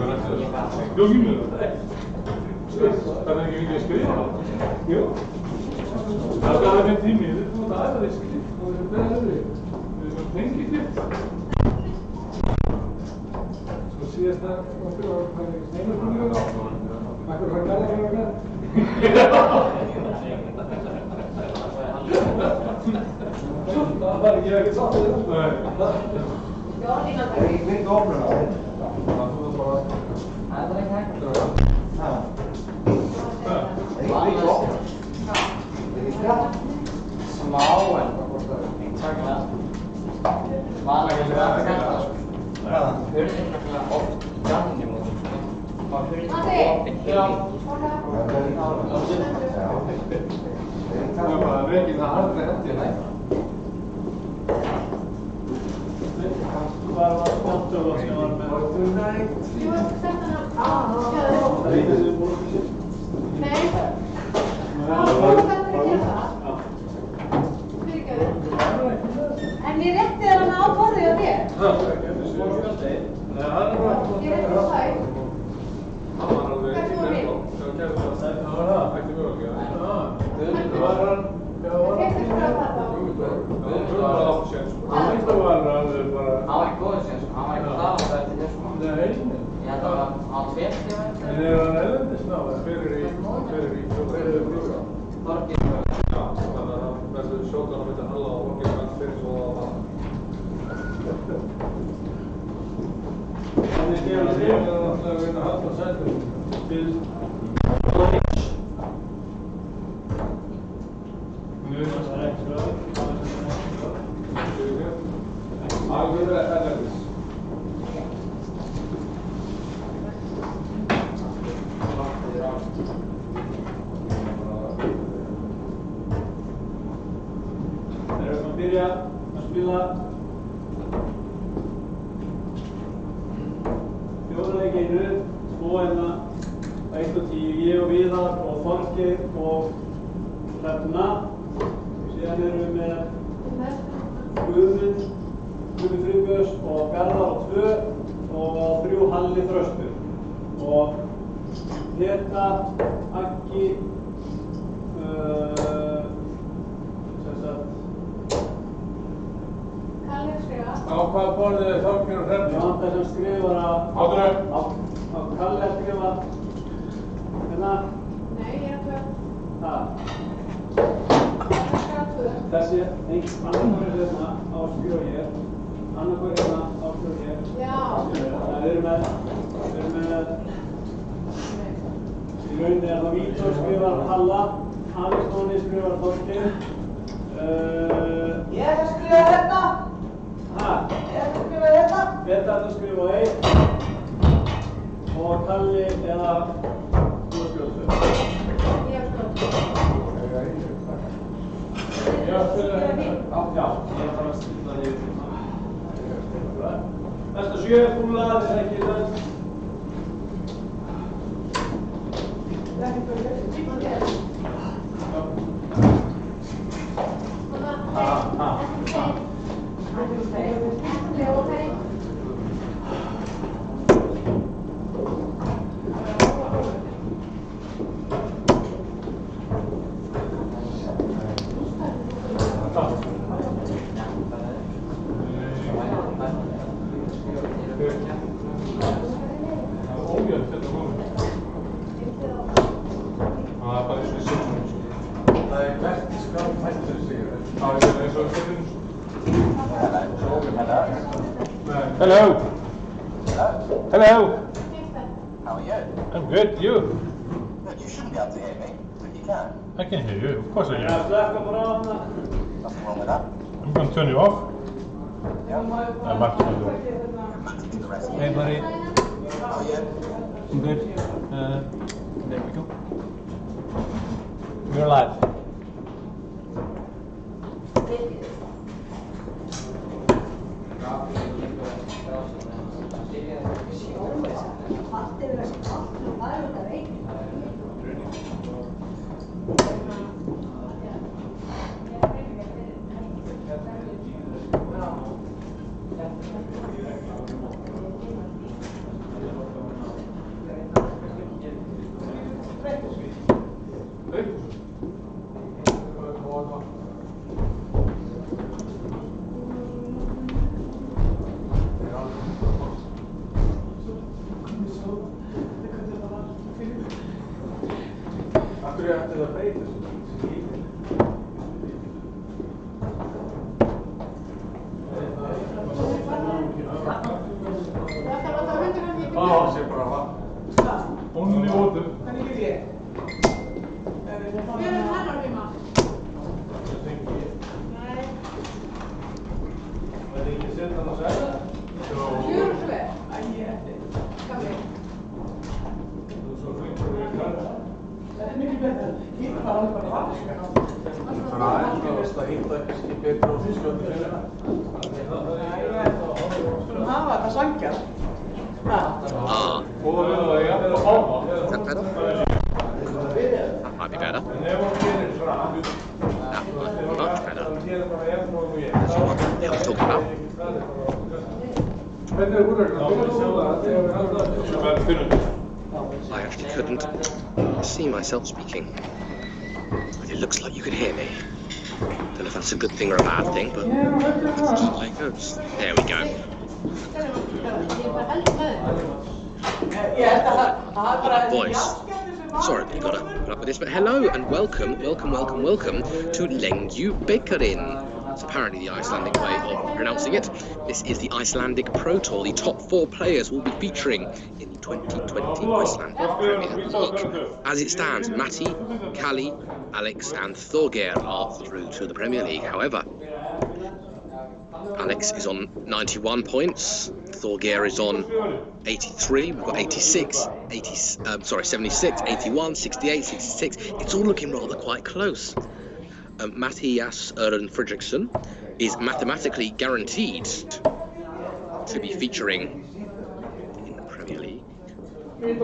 klukkan eftir það. Jókinu, það er ekki mikið að skrifa. Jú. Það er alveg minn tími, við erum að æfa þessi skrif og við erum beðið. Við erum tengið skrif. Sko síðast það okkur á sneimarbrunni og akkur frá Garðar og Garðar. Það var ekki ekkert satt við það. Ég veit ofnum á þetta. Það er bara... Það er ekki hægt. Það er ekki ofnum. Smá en hvað kostar það? Takkilega. Vanlega er það að skemmta sko. Hvaða? Hurðin er oft gannum og hurðin er opinn fyrir. Já. Það er bara að vekja það aldrei eftir næta. Hvað var skottöfla sem var með? Ég var ekki sett hana á sjöðu. Það er einu sem búið fyrir sér? Nei. Það var þetta að gera það. Fyrirgefðu. En ég rétti þér hana á borðið á þér. Það er ekki eftir sér. Ég rétti það sæl. Það var alveg ekki nefnblá. Það var það? Ekki mjög. Það var hann. Það var alveg bara... Hann var ekki góður síðan, hann var ekki hlaðast eftir þessum. Nei. Ég held að hann var 20 veginn. En hann erlendis ná, það fyrir í brúka. Þorgir. Já, þannig að hann verður sjókan á mitt að halla á Þorgir hans fyrir svo að hann. Þannig skilja sig að hann ætlaði að vinna að halda sættum til Lengjubikarinn. Það er ekki skráð. Alveg erlendis. Þeir eru að byrja að spila fjóðleiki í röð, tvo hérna 1 og 10, ég og Viðar og Þorgeir og Hrefna. Síðan erum við með Guðmund Friðbjörns og Garðar á 2 og á 3 Halli Þröstur. Og Peta, Aggi, Kalli að skrifa. Á hvaða borðið er Þorgeir og Hrefna? Já, það sem skrifar á Kalli að skrifa hérna. Nei, ég er 2. Það. Þessi annarkvæður hérna á að skrifa hér, annarkvæður hérna á að skrifa hér. Já. Við erum með í rauninni er það Vítor skrifar Halla, Alex Tóni skrifar Þorgeir. Ég er að skrifa hérna. Hæ? Ég er að skrifa hérna. Þetta er að skrifa á 1 og Kalli eða þú að skrifa 2. Ég er að skrifa 2. Já, ég þarf að stilla því Næsta 7 fúla, þetta er ekki það. Hello. Hello. How are you? I'm good. You? Good. You shouldn't be able to hear me, but you can. I can hear you. Of course I can. Nothing wrong with that. I'm going to turn you off. Yeah. I'm back to my door. Matt can do the rest. Hey, buddy. How are you? I'm good. There we go. You're live. Onni út. Hafa það sanngjarnt. Is that better? That might be better. Much better. That's what I'm talking about. I actually couldn't see myself speaking. It looks like you could hear me. Don't know if that's a good thing or a bad thing, but that's just how it goes. There we go. Voice. Sorry that you got to put up with this, but hello and welcome to Lengjubikarinn. It's apparently the Icelandic way of pronouncing it. This is the Icelandic Pro Tour. The top 4 players will be featuring in the 2020 Icelandic Premier League. As it stands, Matti, Kali, Alex and Þorgeir are through to the Premier League. However, Alex is on 91 points, Þorgeir is on 83, we've got 76, 76, 81, 68, 66. It's all looking rather quite close. Mattias Fredrickson is mathematically guaranteed to be featuring in the Premier League. We've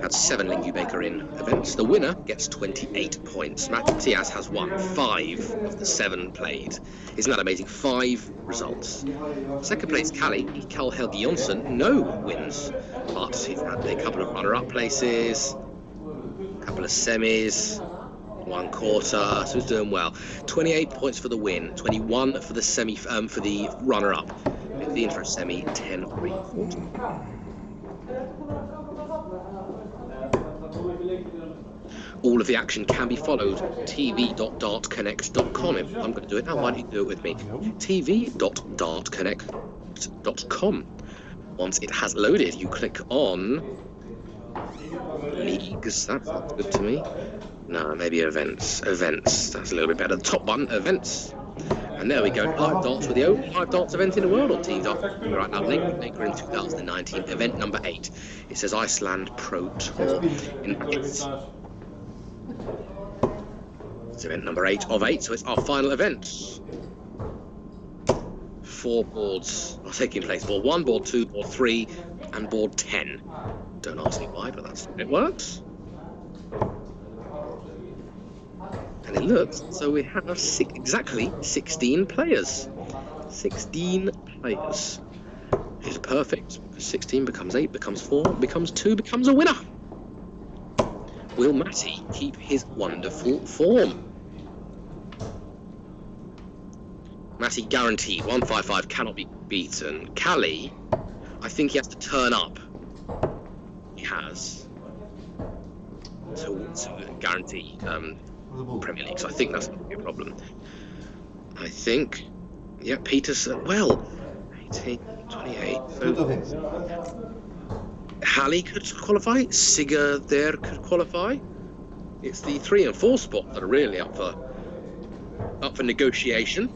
had 7 Lengjubikarinn events. The winner gets 28 points. Mattias has won 5 of the 7 played. Isn't that amazing? 5 results. Second place, Carl Helgi Jonsson, no wins, but he's had a couple of runner-up places, a couple of semis, 1 quarter, so he's doing well. 28 points for the win, 21 for the semi, for the runner-up, 15 for a semi, 10 for a quarter. All of the action can be followed tv.dartconnect.com. I'm going to do it now. Why don't you do it with me? tv.dartconnect.com. Once it has loaded, you click on leagues. That's not good to me. No, maybe events. Events. That's a little bit better. The top one, events. And there we go. Live darts with the only live darts event in the world on Team Dart. Right now, Lengjubikarinn 2019, event number 8. It says Iceland Pro Tour. It's event number 8 of 8, so it's our final event. 4 boards are taking place. Board 1, board 2, board 3, and board 10. Don't ask me why, but that's how it works. And it looks so we have exactly 16 players. 16 players. It's perfect. 16 becomes 8, becomes 4, becomes 2, becomes a winner. Will Matti keep his wonderful form? Matti guaranteed, 155 cannot be beaten. Kali, I think he has to turn up. He has. To guarantee Premier League, so I think that's going to be a problem. I think, yeah, Peterson, well, 18, 28. So Hallie could qualify, Sigurd there could qualify. It's the 3 and 4 spot that are really up for negotiation.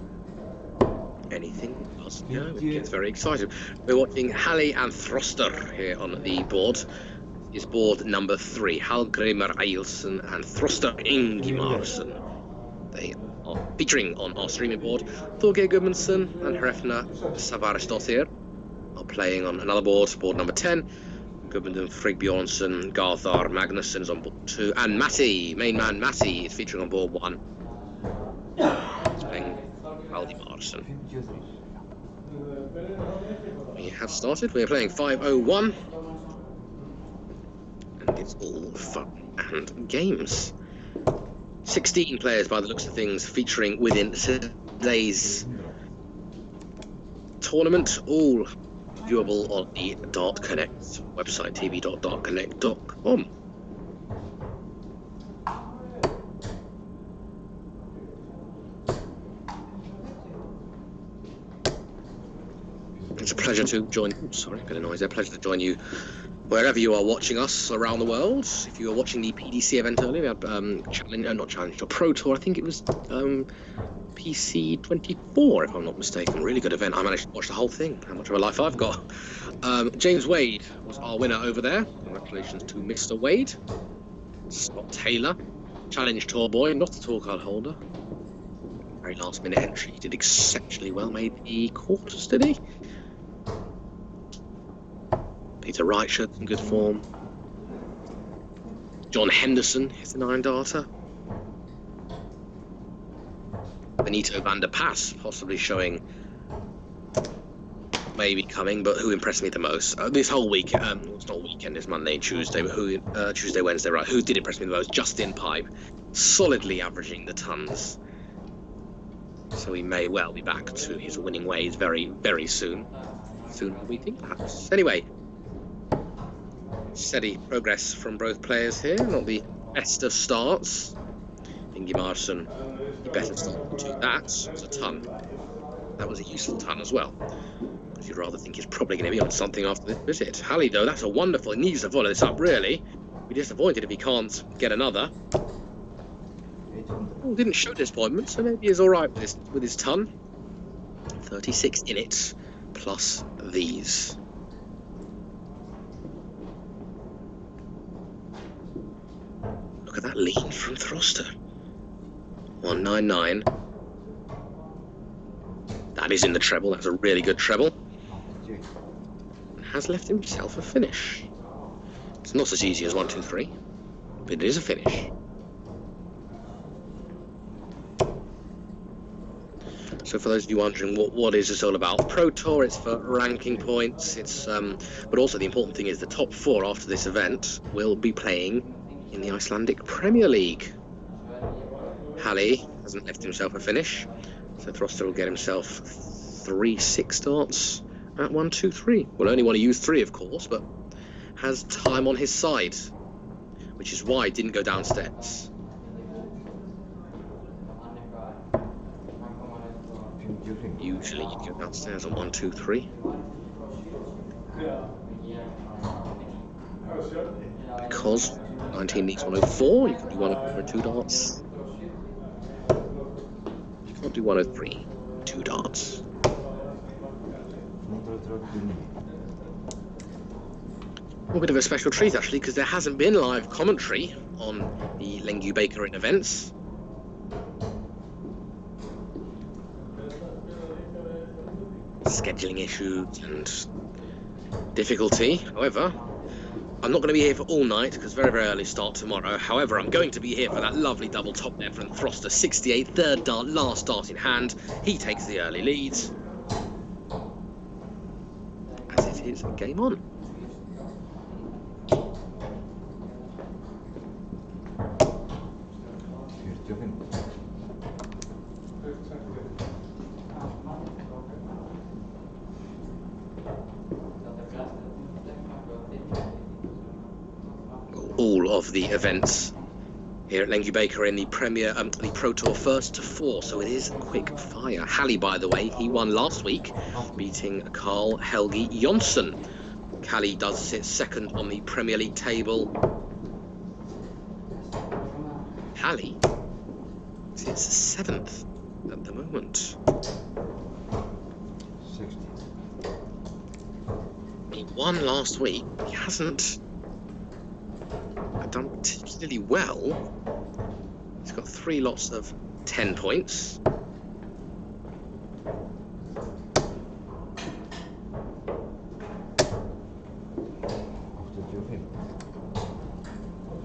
Anything else? Yeah, it gets very excited. We're watching Hallie and Þröstur here on the board. Is board number 3, Hallgrímur Eilsson and Þröstur Ingimarsson. They are featuring on our streaming board. Þorgeir Gunnarsson and Hrefna Savarisdottir are playing on another board, board number 10. Gudmundur Frigg Bjornsson, Garthar Magnusson is on board 2, and Matti, main man Matti, is featuring on board 1. He's playing Valdimarsson. We have started. We're playing 501. And it's all fun and games. 16 players by the looks of things featuring within today's tournament, all viewable on the Dart Connect website, tv.dartconnect.com. pleasure to join. Oh, sorry, a bit of noise there. Pleasure to join you wherever you are watching us around the world. If you were watching the PDC event earlier, we had not challenge, or Pro Tour. I think it was PC 24, if I'm not mistaken. Really good event. I managed to watch the whole thing. How much of a life I've got. James Wade was our winner over there. Congratulations to Mr. Wade. Scott Taylor, Challenge Tour boy, not a tour card holder. Very last minute entry. He did exceptionally well. Made the quarters, did he? Peter Wright showed some good form. John Henderson hit the 9 darter. Benito van der Pas possibly showing maybe coming, but who impressed me the most this whole week? It's not weekend, it's Monday and Tuesday, but who Tuesday, Wednesday, right? Who did impress me the most? Justin Pipe, solidly averaging the tons. So he may well be back to his winning ways very, very soon. Sooner than we think, perhaps. Anyway, steady progress from both players here. Not the best of starts. Gunnarsson, the better start to that. It was a ton. That was a useful ton as well. You'd rather think he's probably going to be on something after this visit. Halley, though, that's a wonderful. He needs to follow this up, really. Be disappointed if he can't get another. Oh, didn't show disappointment, so maybe he's all right with his ton. 36 in it, plus these. Look at that lead from Throster. 199. That is in the treble. That's a really good treble. Has left himself a finish. It's not as easy as 1, 2, 3, but it is a finish. So for those of you wondering what is this all about, Pro Tour, it's for ranking points. It's but also the important thing is the top 4 after this event will be playing in the Icelandic Premier League. Halley hasn't left himself a finish, so Throster will get himself 3 6 starts at 1, 2, 3. Will only want to use 3, of course, but has time on his side, which is why he didn't go downstairs. Usually you'd go downstairs on 1, 2, 3. Because 19 needs 104, you can do 102 darts. You can't do 103, 2 darts. A bit of a special treat actually, because there hasn't been live commentary on the Lengjubikarinn events. Scheduling issues and difficulty. However, I'm not going to be here for all night because very, very early start tomorrow. However, I'm going to be here for that lovely double top there from Throster. 68, third dart, last dart in hand. He takes the early lead. As it is game on. All of the events here at Lengjubikarinn, the Premier, the Pro Tour first to 4, so it is quick fire. Halley, by the way, he won last week, beating Carl Helgi Jonsson. Halley does sit second on the Premier League table. Halley sits 7th at the moment. 60. He won last week. He hasn't done particularly well. He's got 3 lots of 10 points.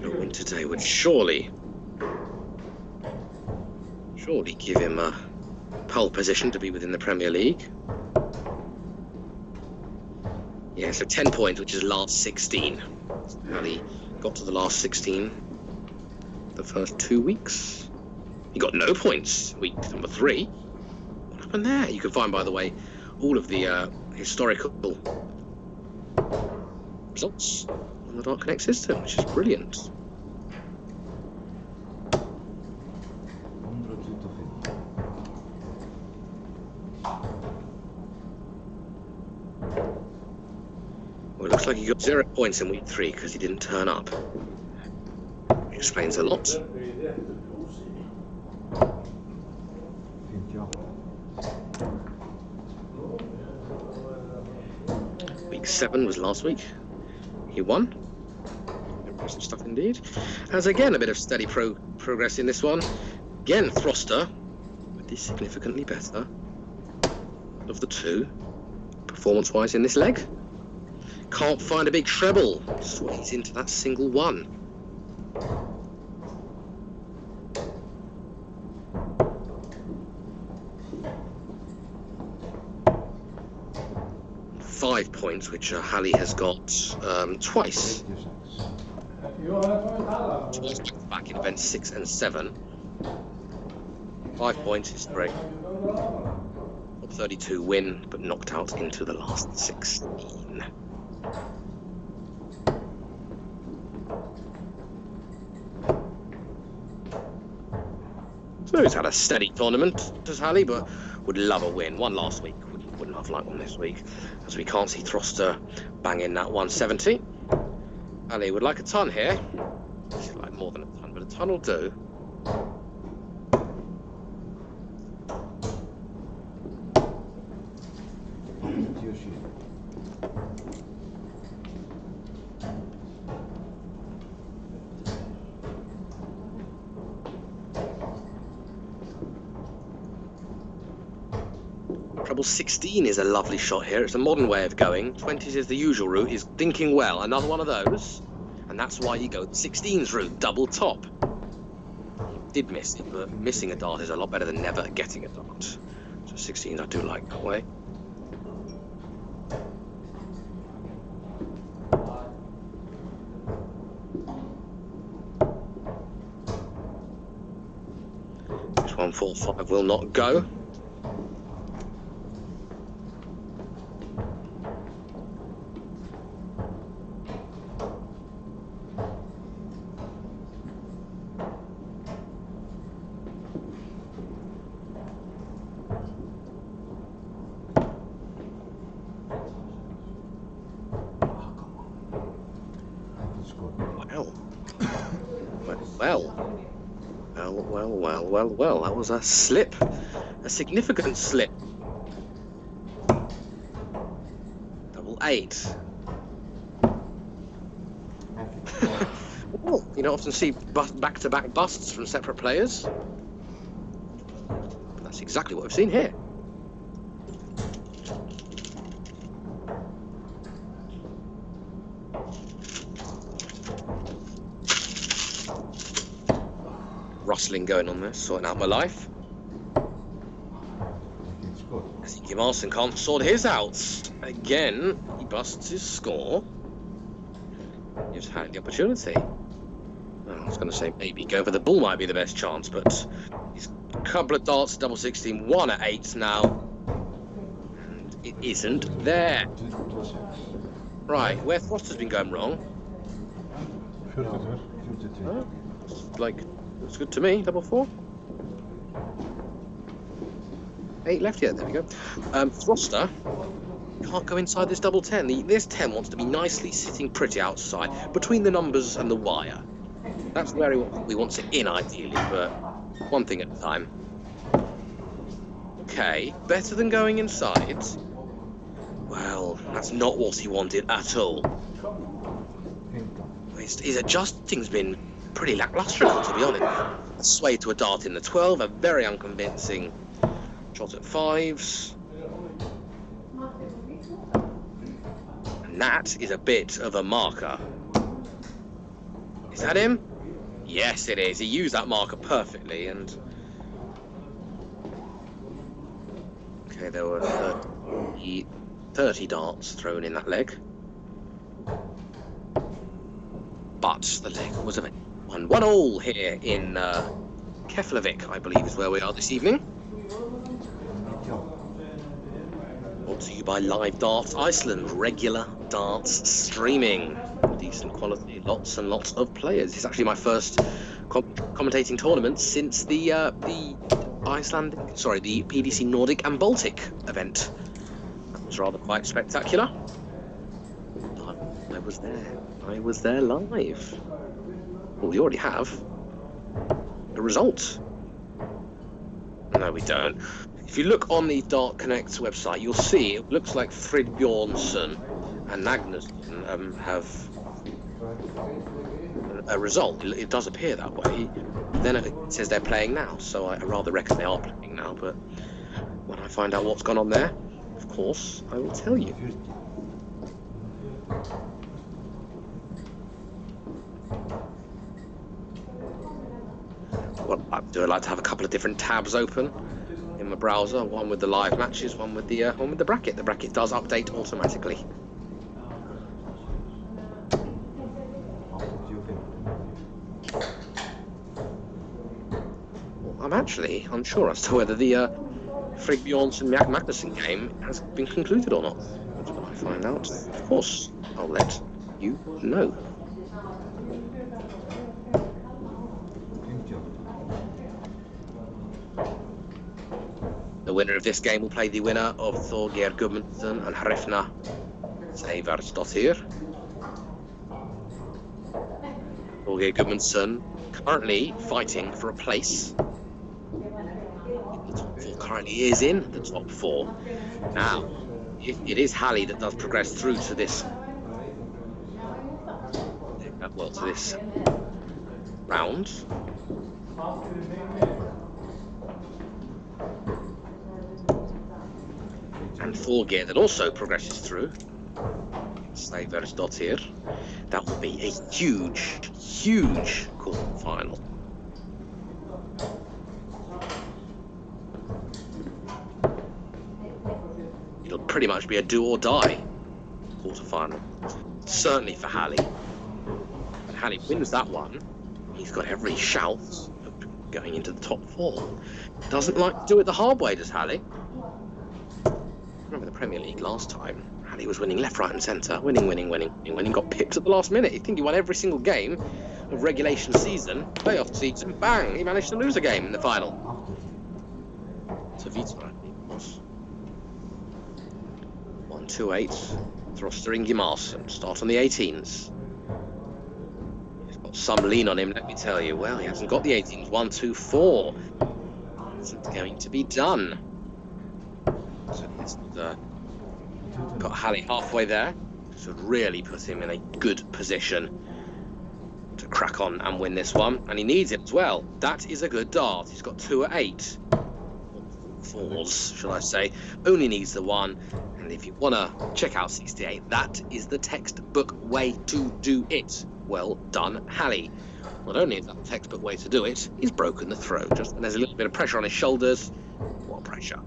A win today would surely give him a pole position to be within the Premier League. Yeah, so 10 points, which is last 16. How he got to the last 16 the first 2 weeks. He got no points week number 3. What happened there? You can find, by the way, all of the historical results on the Dark Connect system, which is brilliant. like he got 0 points in week 3 because he didn't turn up. Explains a lot. Week 7 was last week. He won. Impressive stuff indeed. Has again a bit of steady progress in this one. Again, Throster with the significantly better of the two, performance-wise in this leg. Can't find a big treble. Sways into that single one. Five points, which Hallie has got twice. Twice back in events 6 and 7. 5 points is great. Top 32 win, but knocked out into the last 16. So he's had a steady tournament, does Hallie, but would love a win. Won last week, wouldn't have liked one this week, as we can't see Throster banging that 170. Hallie would like a ton here. She'd like more than a ton, but a ton will do. Treble 16 is a lovely shot here. It's a modern way of going. 20s is the usual route. He's thinking well. Another one of those. And that's why you go the 16s route. Double top. He did miss it, but missing a dart is a lot better than never getting a dart. So 16s I do like that way. This 145 will not go. Well, that was a slip, a significant slip. Double 8. Well, you don't often see back-to-back busts from separate players. That's exactly what we've seen here. Rustling going on there, sorting out my life. I think Gunnarsson can't sort his out. Again, he busts his score. Gives Hallie the opportunity. I was going to say maybe going for the bull might be the best chance, but he's a couple of darts, double 16, 1 at 8 now. And it isn't there. Right, where Throster's been going wrong. Like, looks good to me, double 4. 8 left yet, there we go. Throster can't go inside this double 10. This 10 wants to be nicely sitting pretty outside, between the numbers and the wire. That's where he wants it in, ideally, but one thing at a time. Okay, better than going inside. Well, that's not what he wanted at all. His adjusting's been pretty lackluster, to be honest. A sway to a dart in the 12, a very unconvincing shot at 5s. And that is a bit of a marker. Is that him? Yes, it is. He used that marker perfectly, and... Okay, there were 30 darts thrown in that leg. But the leg was a 1-1 here in Keflavik, I believe is where we are this evening. Brought to you by Live Darts Iceland, regular darts streaming. Decent quality, lots and lots of players. It's actually my first commentating tournament since the Icelandic, sorry, the PDC Nordic and Baltic event. That was rather quite spectacular. was there. I was there live. Well, we already have a result. No, we don't. If you look on the Dart Connect's website, you'll see it looks like Fredrickson and Gunnarsson have a result. It does appear that way. Then it says they're playing now, so I rather reckon they are playing now. But when I find out what's gone on there, of course, I will tell you. Well, I do like to have a couple of different tabs open in my browser. One with the live matches, one with the bracket. The bracket does update automatically. Well, I'm actually unsure as to whether the Fredrickson Magnussen game has been concluded or not. When I find out, of course, I'll let you know. The winner of this game will play the winner of Þorgeir Gunnarsson and Hrefna Seivarsdóttir. Þorgeir Gunnarsson currently fighting for a place. The top four currently is in the top four. Now, if it is Halli that does progress through to this, to this round. And Þorgeir that also progresses through, Seivarsdóttir, that will be a huge quarter-final. It'll pretty much be a do-or-die quarter-final, certainly for Halli. If Halli wins that one, he's got every shout of going into the top four. Doesn't like to do it the hard way, does Halli? Remember the Premier League last time? Halli was winning left, right and centre, winning, got pipped at the last minute. You think he won every single game of regulation season, playoff season, bang, he managed to lose a game in the final. So Vita, I think it was. 1-2-8, Throster Gunnarsson, start on the 18s. He's got some lean on him, let me tell you. Well, he hasn't got the 18s, 1-2-4. Isn't going to be done. So he's got Halli halfway there. Should really put him in a good position to crack on and win this one. And he needs it as well. That is a good dart. He's got 2 at 8. Fours, shall I say. Only needs the 1. And if you want to check out 68, that is the textbook way to do it. Well done, Halli. Not only is that the textbook way to do it, he's broken the throw. Just and there's a little bit of pressure on his shoulders. What pressure?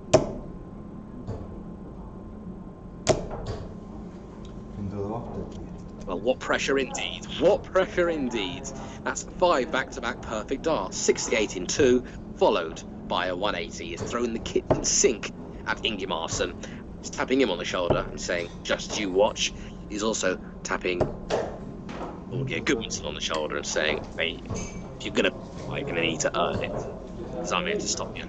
Well, what pressure indeed. What pressure indeed. That's 5 back-to-back perfect darts. 68 in 2, followed by a 180. He's thrown the kit in sync at Ingimarsson. He's tapping him on the shoulder and saying, just you watch. He's also tapping Þorgeir Gunnarsson on the shoulder and saying, hey, if you're going to need to earn it, because I'm here to stop you.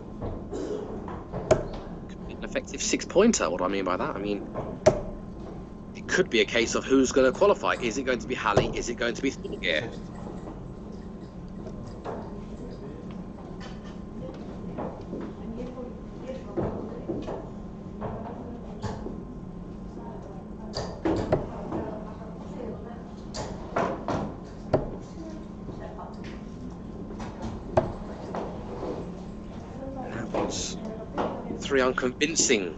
Could be an effective 6-pointer. What do I mean by that? I mean, it could be a case of who's going to qualify. Is it going to be Halli? Is it going to be Þorgeir? That was 3 unconvincing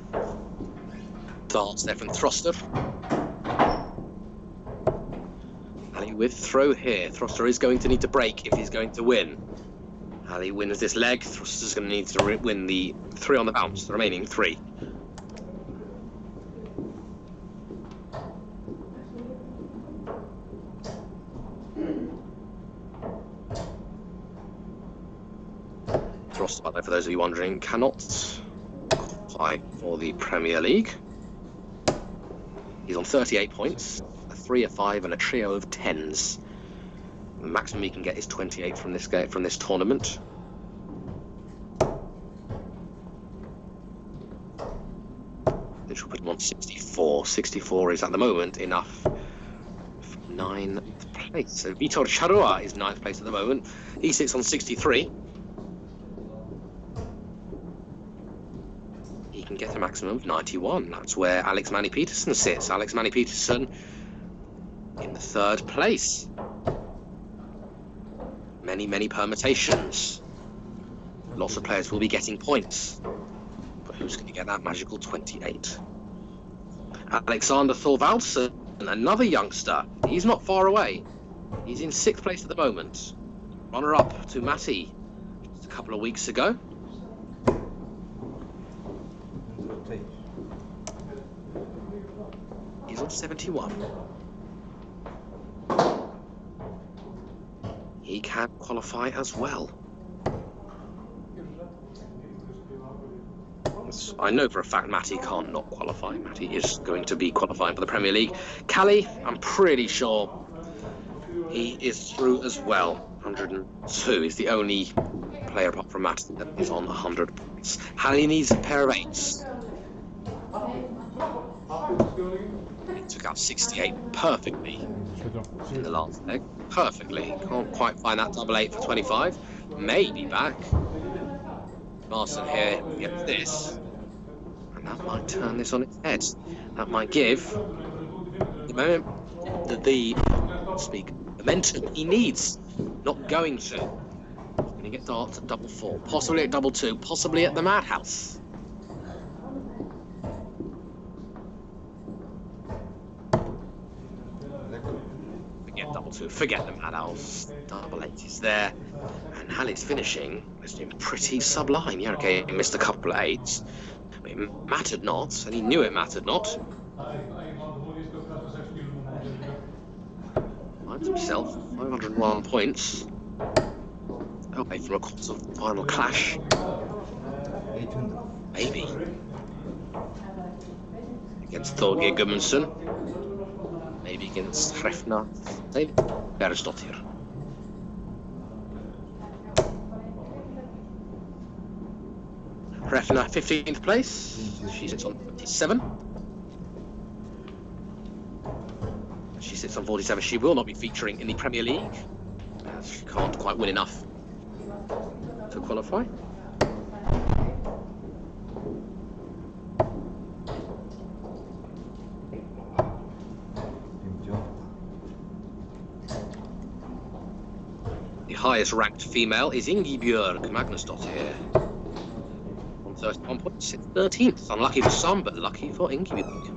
darts there from Throster. Halli with throw here. Throster is going to need to break if he's going to win. Halli wins this leg. Throster's going to need to win the 3 on the bounce, the remaining 3. Throster, by the way, for those of you wondering, cannot qualify for the Premier League. He's on 38 points, a 3, a 5, and a trio of 10s. The maximum he can get is 28 from this game, from this tournament. Which will put him on 64. 64 is at the moment enough 9th place. So Vitor Charrua is 9th place at the moment. He sits on 63. He can get a maximum of 91. That's where Alex Manny Peterson sits. Alex Manny Peterson in the 3rd place. Many permutations. Lots of players will be getting points. But who's going to get that magical 28? Alexander Thorvaldsen, another youngster. He's not far away. He's in 6th place at the moment. Runner-up to Matti just a couple of weeks ago. He's on 71. He can qualify as well. I know for a fact Matti can't not qualify. Matti is going to be qualifying for the Premier League. Callie, I'm pretty sure he is through as well. 102 is the only player apart from Matti that is on 100 points. Hallie needs a pair of 8s. He took out 68 perfectly in the last leg. Perfectly. Can't quite find that double 8 for 25. Maybe back. Marson here gets this. And that might turn this on its head. That might give the momentum he needs. Not going to. He's going to get darts at double 4. Possibly at double 2. Possibly at the Madhouse. Forget double 2. Forget the Madhouse. Double 8 is there. And Hallie's finishing has been pretty sublime. Yeah, okay, he missed a couple of 8s. But it mattered not, and he knew it mattered not. Finds himself 501 points. Away from a quarter-final clash. 800. Maybe. Against Thorgeir Gudmundsson. Maybe against Hrefna Beresdottir. Hrefna 15th place. She sits on 47. She sits on 47. She will not be featuring in the Premier League. She can't quite win enough to qualify. The highest ranked female is Ingibjörg Magnusdottir. On 31 points, it's 13th. Unlucky for some, but lucky for Ingibjörg.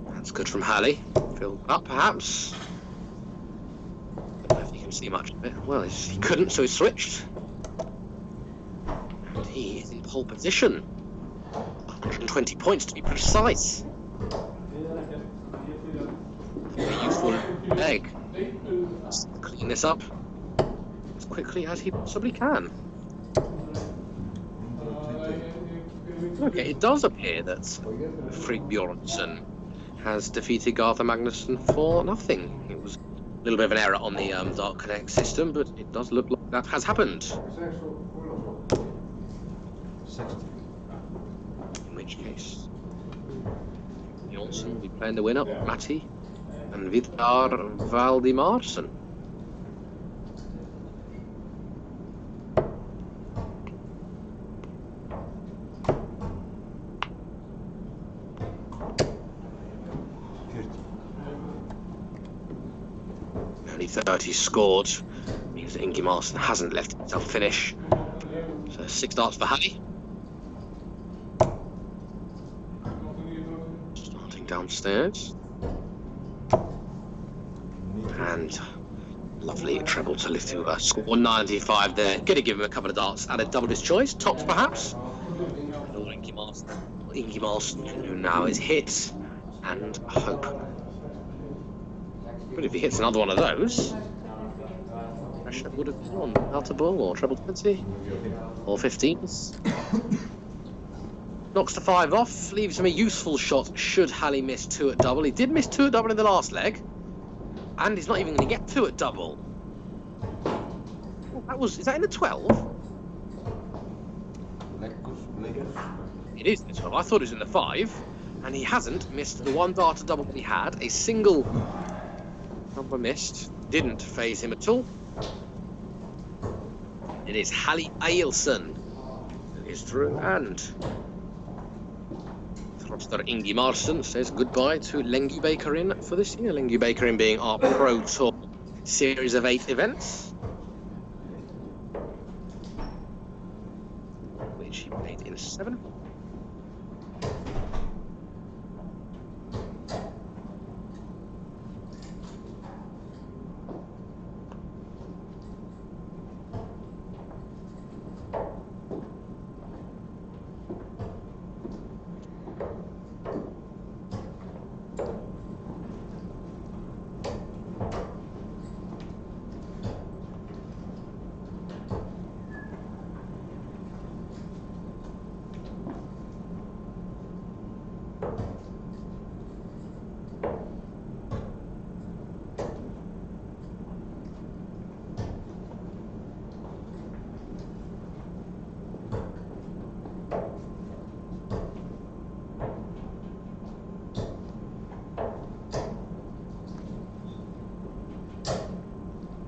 That's good from Hallie. Filled up, perhaps. I don't know if you can see much of it. Well, he couldn't, so he switched. And he is in pole position. 120 points to be precise. A useful leg. Let's clean this up as quickly as he possibly can. Okay, it does appear that Fredrickson has defeated Garthar Magnusson for nothing. It was a little bit of an error on the Dark Connect system, but it does look like that has happened. In which case, Jonsson will be playing the winner, Matti, and Vidar Valdimarsson. Only 30 scored, means that Ingimarsson hasn't left himself finish. So 6 darts for Hallie. Starting downstairs. And lovely treble to lift to score 95 there. Going to give him a couple of darts and a double his choice. Tops perhaps. And all Ingimarsson who now is hit and hope But if he hits another one of those, pressure would have been on. Alta ball or treble 20 or 15s. Knocks the 5 off, leaves him a useful shot should Halley miss 2 at double. He did miss 2 at double in the last leg, and he's not even going to get 2 at double. Oh, is that in the 12? It is in the 12. I thought it was in the 5, and he hasn't missed the 1 dart at double that he had. A single number missed didn't phase him at all. It is Halley Ailson who is through, and Throster Gunnarsson says goodbye to Lengjubikarinn for this year. Lengjubikarinn being our Pro Tour series of 8 events, which he played in 7.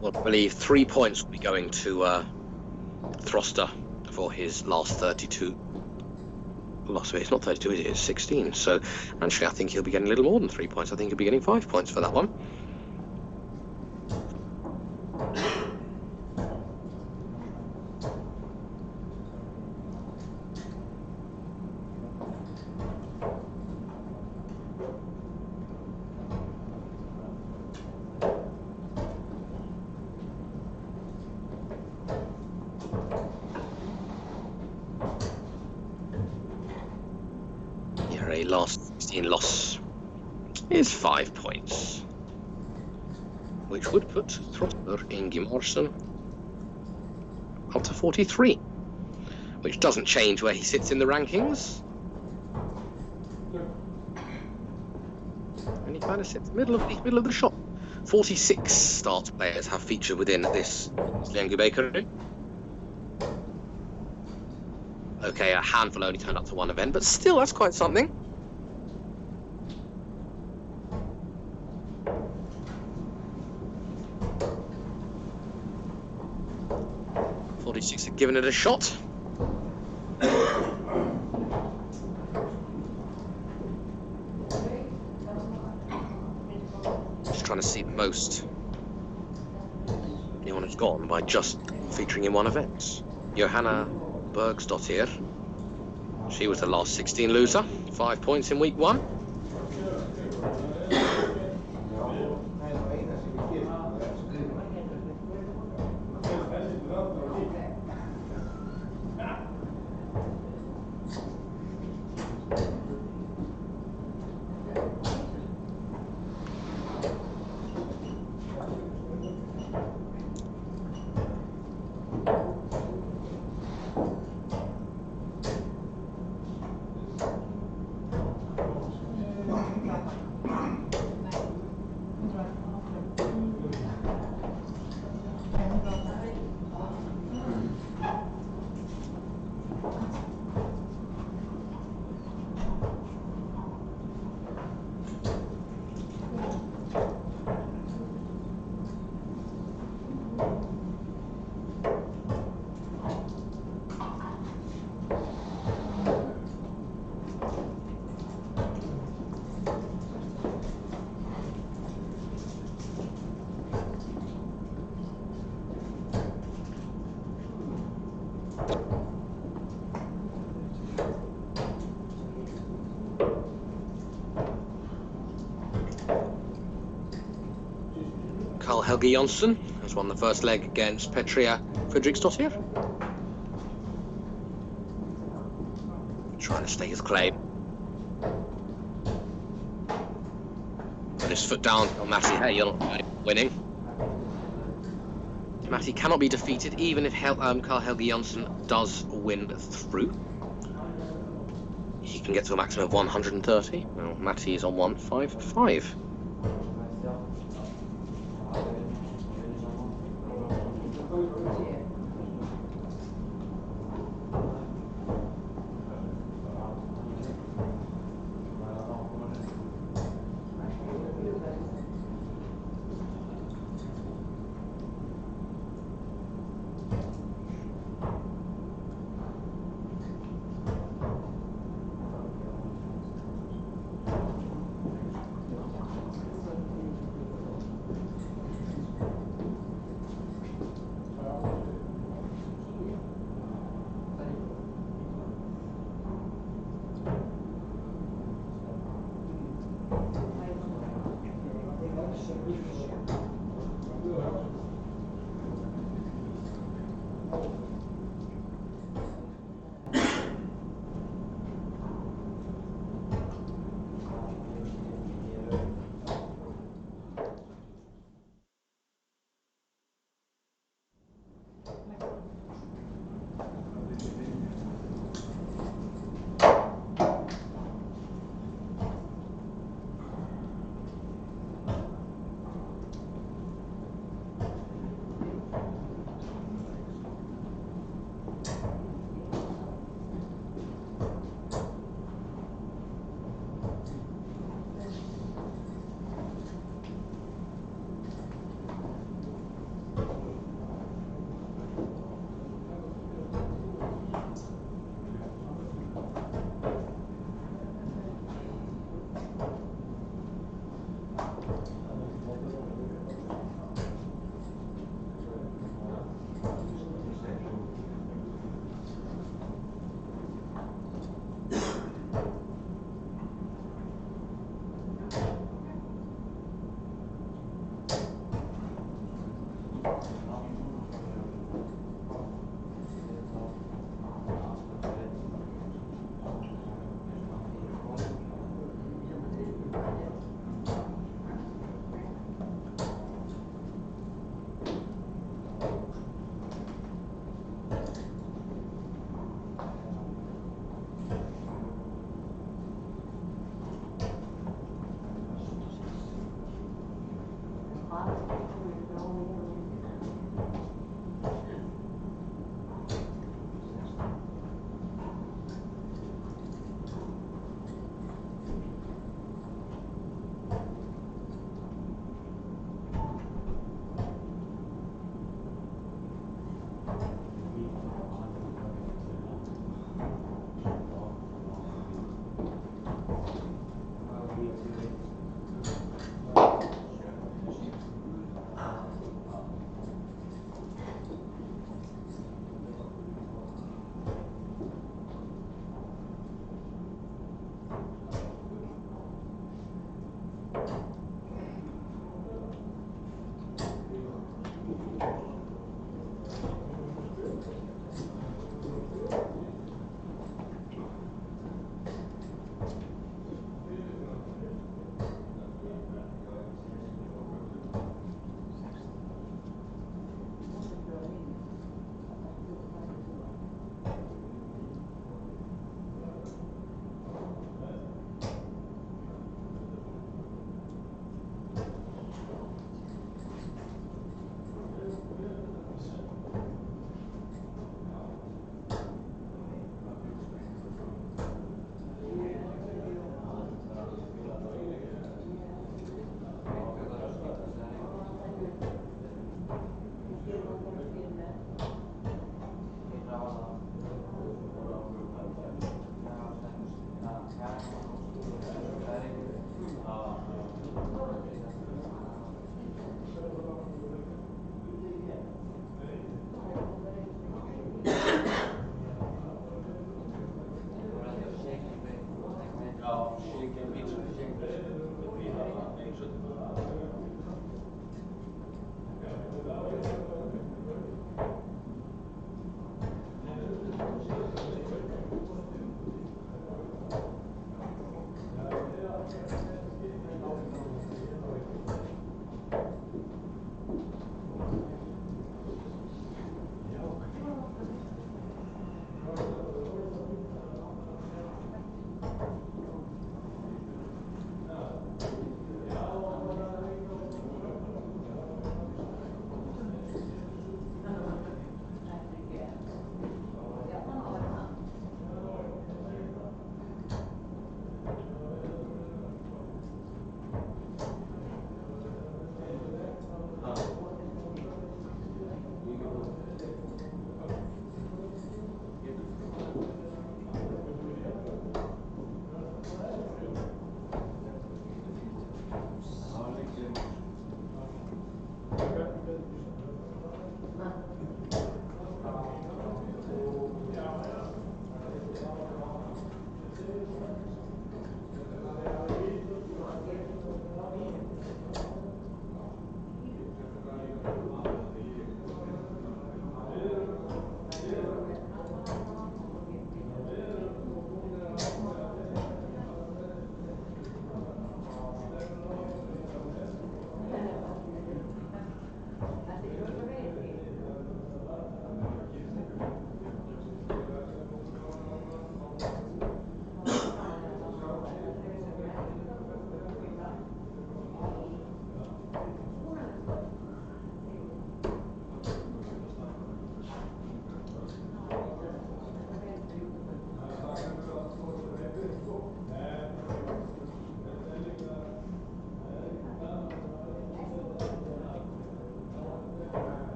Well, I believe 3 points will be going to Throster for his last 32. Last week, it's not 32, it is 16. So actually, I think he'll be getting a little more than 3 points. I think he'll be getting 5 points for that one. A last 16 loss is 5 points, which would put Throster Gunnarsson up to 43, which doesn't change where he sits in the rankings. And he kind of sits middle of the shop. 46 start players have featured within this Lengjubikarinn. Okay, a handful only turned up to one event, but still, that's quite something. Have given it a shot. Just trying to see the most anyone has gone by just featuring in one event. Johanna Bergsdottir. She was the last 16 loser. 5 points in week 1. Helge Jonsson has won the first leg against Petria Fredrickson. Trying to stake his claim. But his foot down on Matty. Hey, you're not winning. Matty cannot be defeated, even if Carl-Helge Jonsson does win through. He can get to a maximum of 130. Well, Matty is on 155.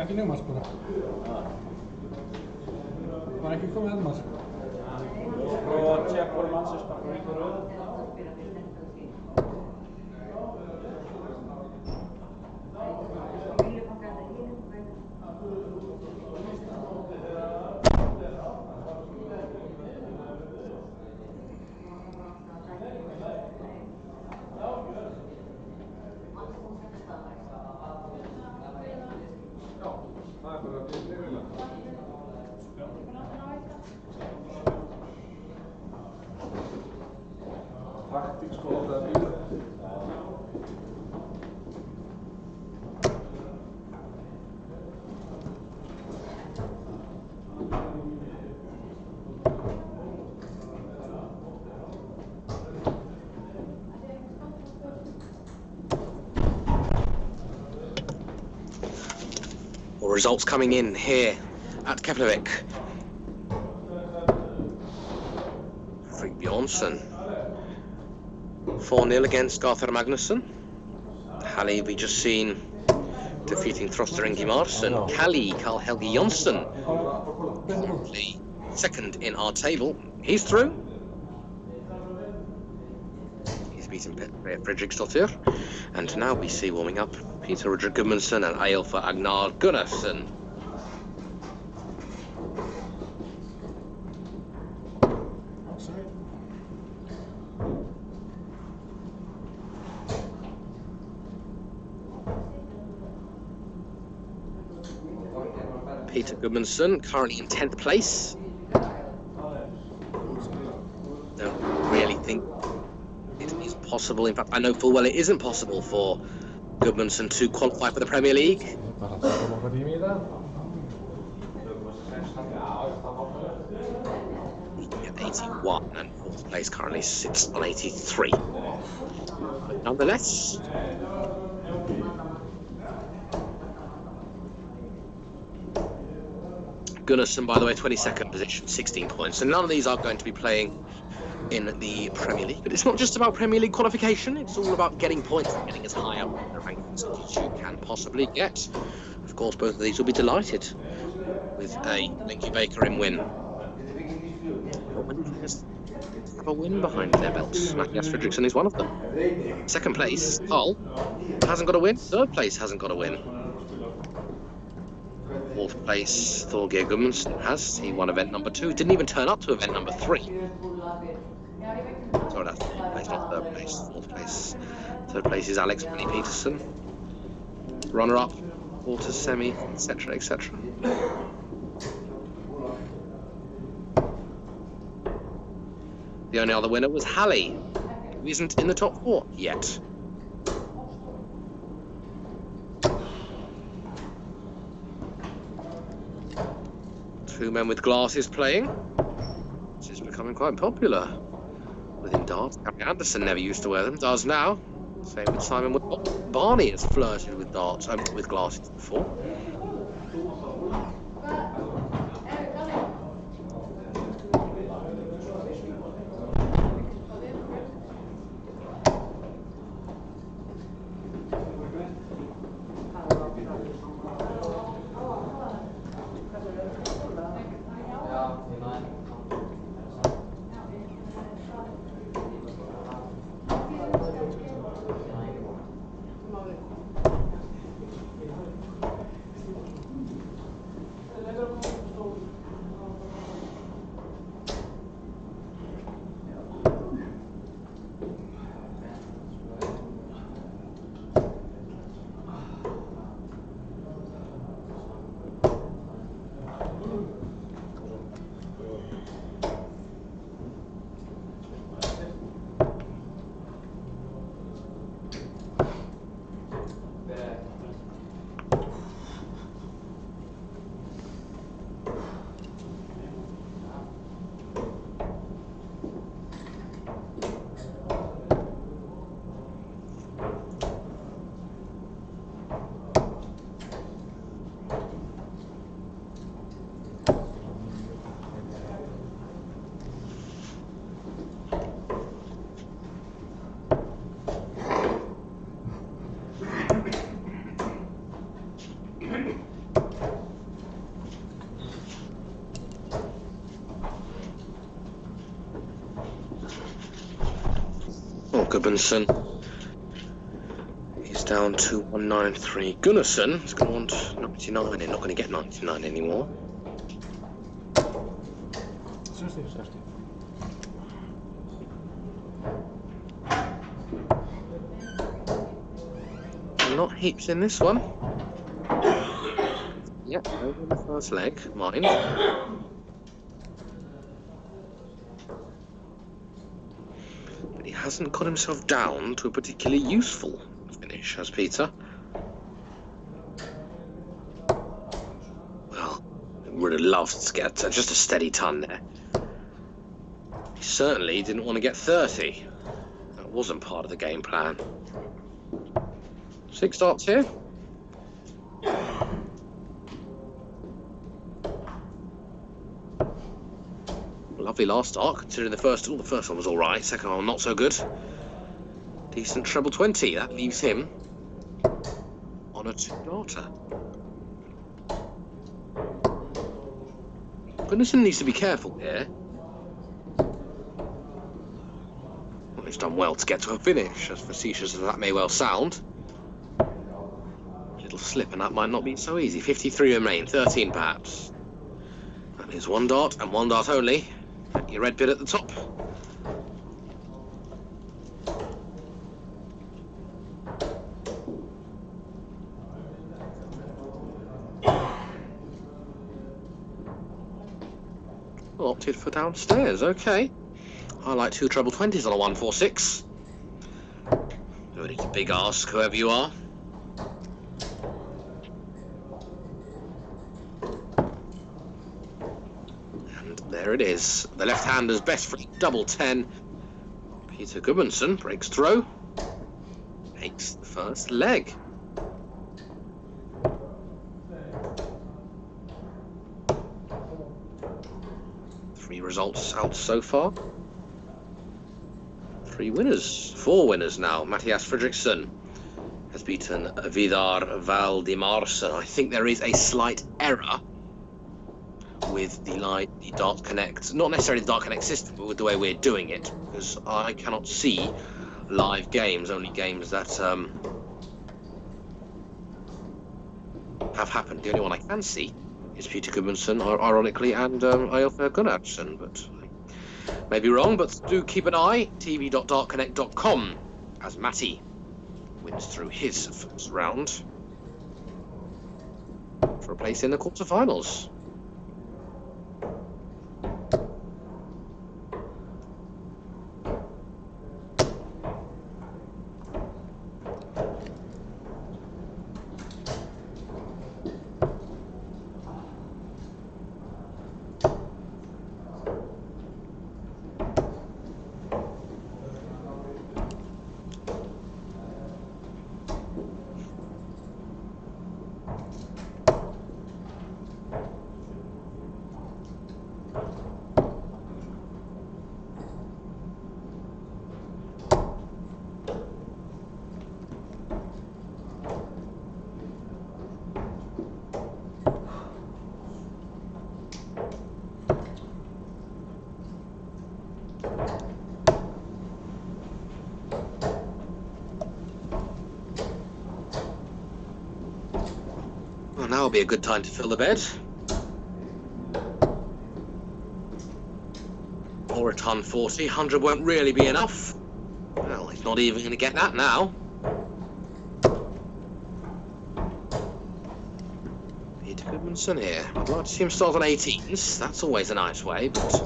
Ekki numars bara. Var ekki komið endmars. Og check for Manchester på röd. Results coming in here at Keflavik. Fredrickson 4-0 against Arthur Magnusson. Halle we just seen defeating Throster and Gunnarsson. Kalle Karl-Helge Jonsson, currently second in our table. He's through. He's beaten Fredrickson. And now we see warming up Peter Rodrik Gudmundsson and Eyjolfur Agnar Gunnarsson. Peter Gudmundsson currently in 10th place. Don't really think it is possible. In fact, I know full well it isn't possible for Gudmundsson to qualify for the Premier League. At 81 and 4th place currently sits on 83. But nonetheless, Gunnarsson, by the way, 22nd position, 16 points. And none of these are going to be playing in the Premier League. But it's not just about Premier League qualification, it's all about getting points and getting as high up in the rankings as you can possibly get. Of course, both of these will be delighted with a Lengjubikarinn win. But when players have a win behind their belts, Mattias Fredrickson is one of them. Second place, Carl, hasn't got a win. Third place hasn't got a win. Fourth place, Thorgeir Gudmundsson has. He won event number 2. Didn't even turn up to event number 3. Sorry, that's fourth place, not third place. Fourth place. Third place is Alex Benny Peterson. Runner-up, quarter, semi, etc., etc. The only other winner was Halle, who isn't in the top 4 yet. Two men with glasses playing, which is becoming quite popular within darts. Gary Anderson never used to wear them, does now. Same with Simon Woodcock. Barney has flirted with darts, with glasses before. Oh, Gudmundsson. He's down to 193. Gunnarsson is going to want 99. They're not going to get 99 anymore. 60. Not heaps in this one. Yep, over the first leg, mind. But he hasn't got himself down to a particularly useful finish, has Peter. Well, would have loved to get just a steady ton there. He certainly didn't want to get 30. That wasn't part of the game plan. 6 darts here. Lovely last dart, considering the first one was all right. Second one not so good. Decent treble 20. That leaves him on a 2-darter. Gunnarsson needs to be careful here. Well, he's done well to get to a finish, as facetious as that may well sound. Little slip, and that might not be so easy. 53 remain, 13 perhaps. That is 1 dart and 1 dart only. Your red bit at the top. Opted for downstairs, okay. I like 2 treble 20s on a 146. It's a big ask, whoever you are. And there it is. The left-hander's best free double 10. Peter Gudmundsson breaks through. Takes the first leg. Results out so far. 3 winners, 4 winners now. Matthias Fredrickson has beaten Vidar Valdimarsson. I think there is a slight error with the Dart Connect, not necessarily the Dart Connect system, but with the way we're doing it, because I cannot see live games, only games that have happened. The only one I can see is Peter Gudmundsson, ironically, and Eyjolfur Gunnarsson, but I may be wrong, but do keep an eye, tv.dartconnect.com, as Matty wins through his first round for a place in the quarterfinals. Now would be a good time to fill the bed. Or a ton 40. 100 won't really be enough. Well, he's not even going to get that now. Peter Gudmundsson here. I'd like to see him start on 18s. That's always a nice way, but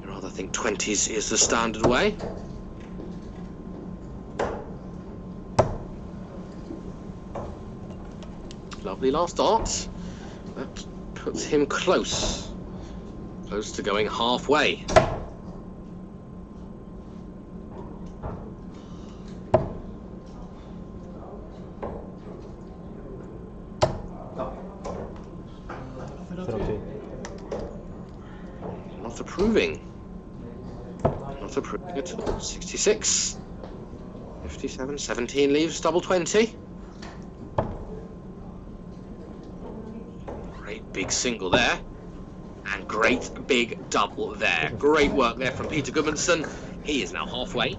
I'd rather think 20s is the standard way. Lovely last dart. That puts him close to going halfway. Not approving. Not approving at all. 66. 57. 17 leaves double 20. Big single there, and great big double there. Great work there from Peter Gudmundsson. He is now halfway.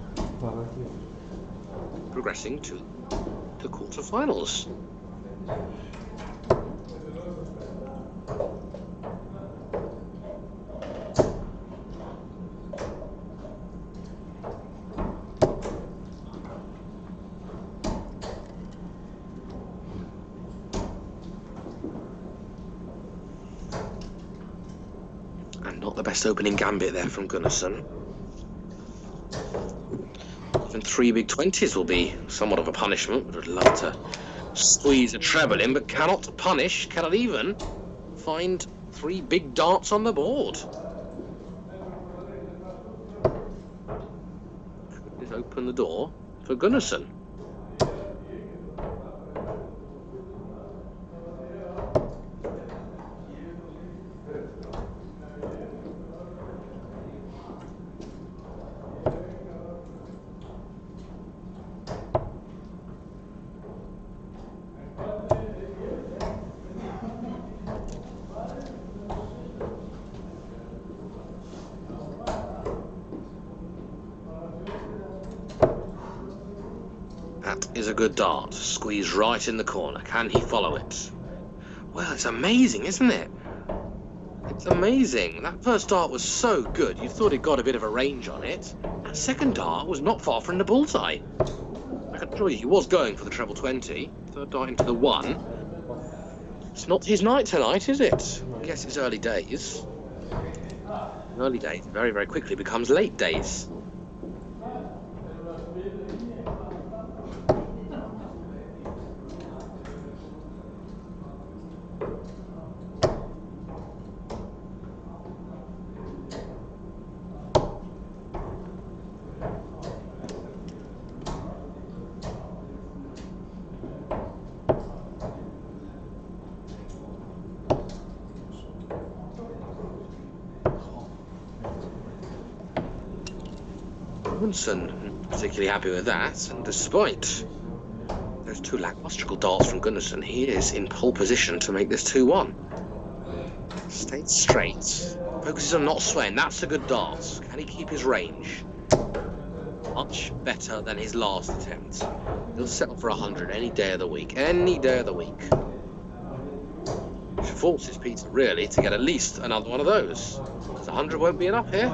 progressing to the quarterfinals. And not the best opening gambit there from Gunnarsson. Even 3 big 20s will be somewhat of a punishment. Would love to squeeze a treble in, but cannot punish, cannot even find 3 big darts on the board. Could this open the door for Gunnarsson? That is a good dart. Squeezed right in the corner. Can he follow it? Well, it's amazing, isn't it? It's amazing. That first dart was so good, you thought it got a bit of a range on it. That second dart was not far from the bullseye. I can assure you, he was going for the treble 20. Third dart into the 1. It's not his night tonight, is it? I guess it's early days. Early days very, very quickly becomes late days. Gunnarsson particularly happy with that, and despite those 2 lackluster darts from Gunnarsson, he is in pole position to make this 2-1. Stays straight, focuses on not swaying. That's a good dart. Can he keep his range? Much better than his last attempt. He'll settle for 100 any day of the week. Any day of the week. Which forces Peter really to get at least another one of those. Because 100 won't be enough here.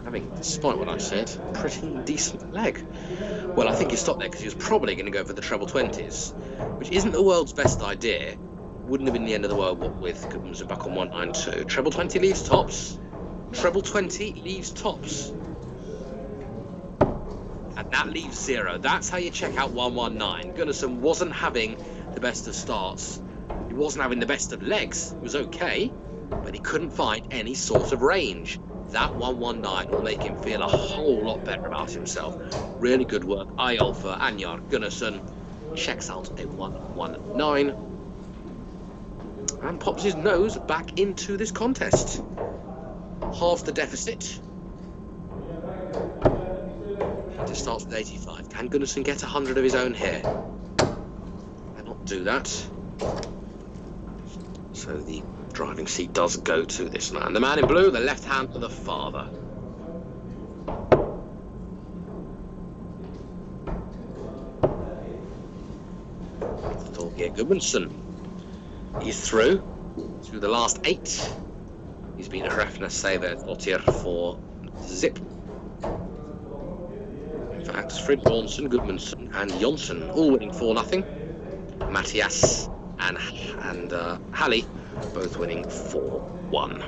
Having, despite what I said, pretty decent leg. Well, I think he stopped there because he was probably going to go for the treble 20s, which isn't the world's best idea. Wouldn't have been the end of the world with Gunnarsson back on 192. Treble 20 leaves tops. Treble 20 leaves tops. And that leaves 0. That's how you check out 119. Gunnarsson wasn't having the best of starts. He wasn't having the best of legs. It was okay, but he couldn't find any sort of range. That 119 will make him feel a whole lot better about himself. Really good work. IL for Anyar Gunnarsson. Checks out a 119. And pops his nose back into this contest. Halves the deficit. And it starts with 85. Can Gunnarsson get 100 of his own here? Cannot do that. So the driving seat does go to this man. The man in blue, the left hand of the father. Thorgeir Gudmundsson. He's through to the last 8. He's been a Hrefna saver Thorgeir for zip. In fact, Fredrickson, Gudmundsson and Jonsson all winning 4-0. Matthias and Halli both winning 4-1.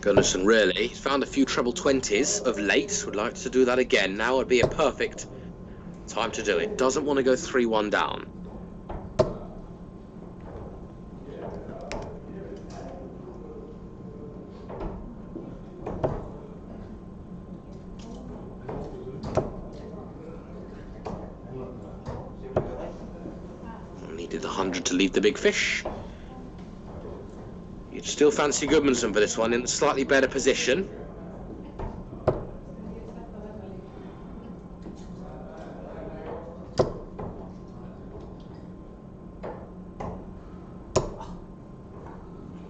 Gunnarsson really, he's found a few treble 20s of late, would like to do that again. Now would be a perfect time to do it. Doesn't want to go 3-1 down. Needed 100 to leave the big fish. You'd still fancy Gunnarsson for this one, in a slightly better position.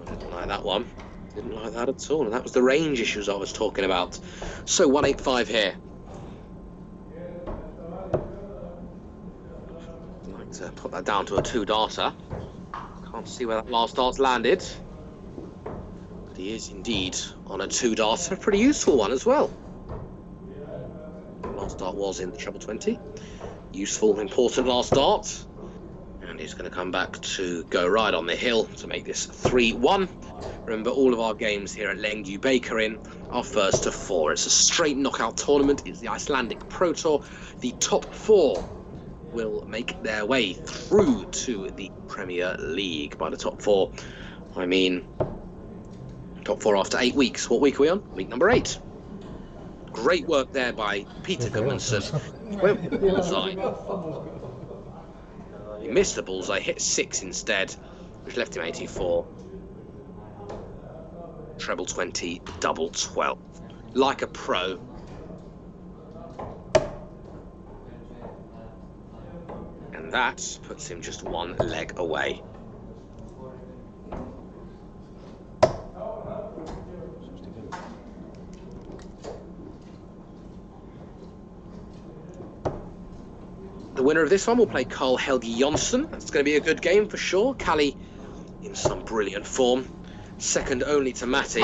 Didn't like that one. Didn't like that at all. And that was the range issues I was talking about. So 185 here. I'd like to put that down to a 2-darter. Can't see where that last dart's landed. But he is indeed on a 2-darter. A pretty useful one as well. Last dart was in the treble 20. Useful, important last dart. And he's going to come back to go right on the hill to make this 3-1. Remember, all of our games here at Lengjubikarinn are first to 4. It's a straight knockout tournament. It's the Icelandic Pro Tour. The top 4 will make their way through to the Premier League. By the top 4, I mean top 4 after 8 weeks. What week are we on? Week number 8. Great work there by Peter Gunnarsson. Went with the bullseye. He missed the bullseye, hit 6 instead, which left him 84. Treble 20, double 12. Like a pro. And that puts him just 1 leg away. The winner of this one will play Carl Helge Jonsson. That's going to be a good game for sure. Callie in some brilliant form. Second only to Matty.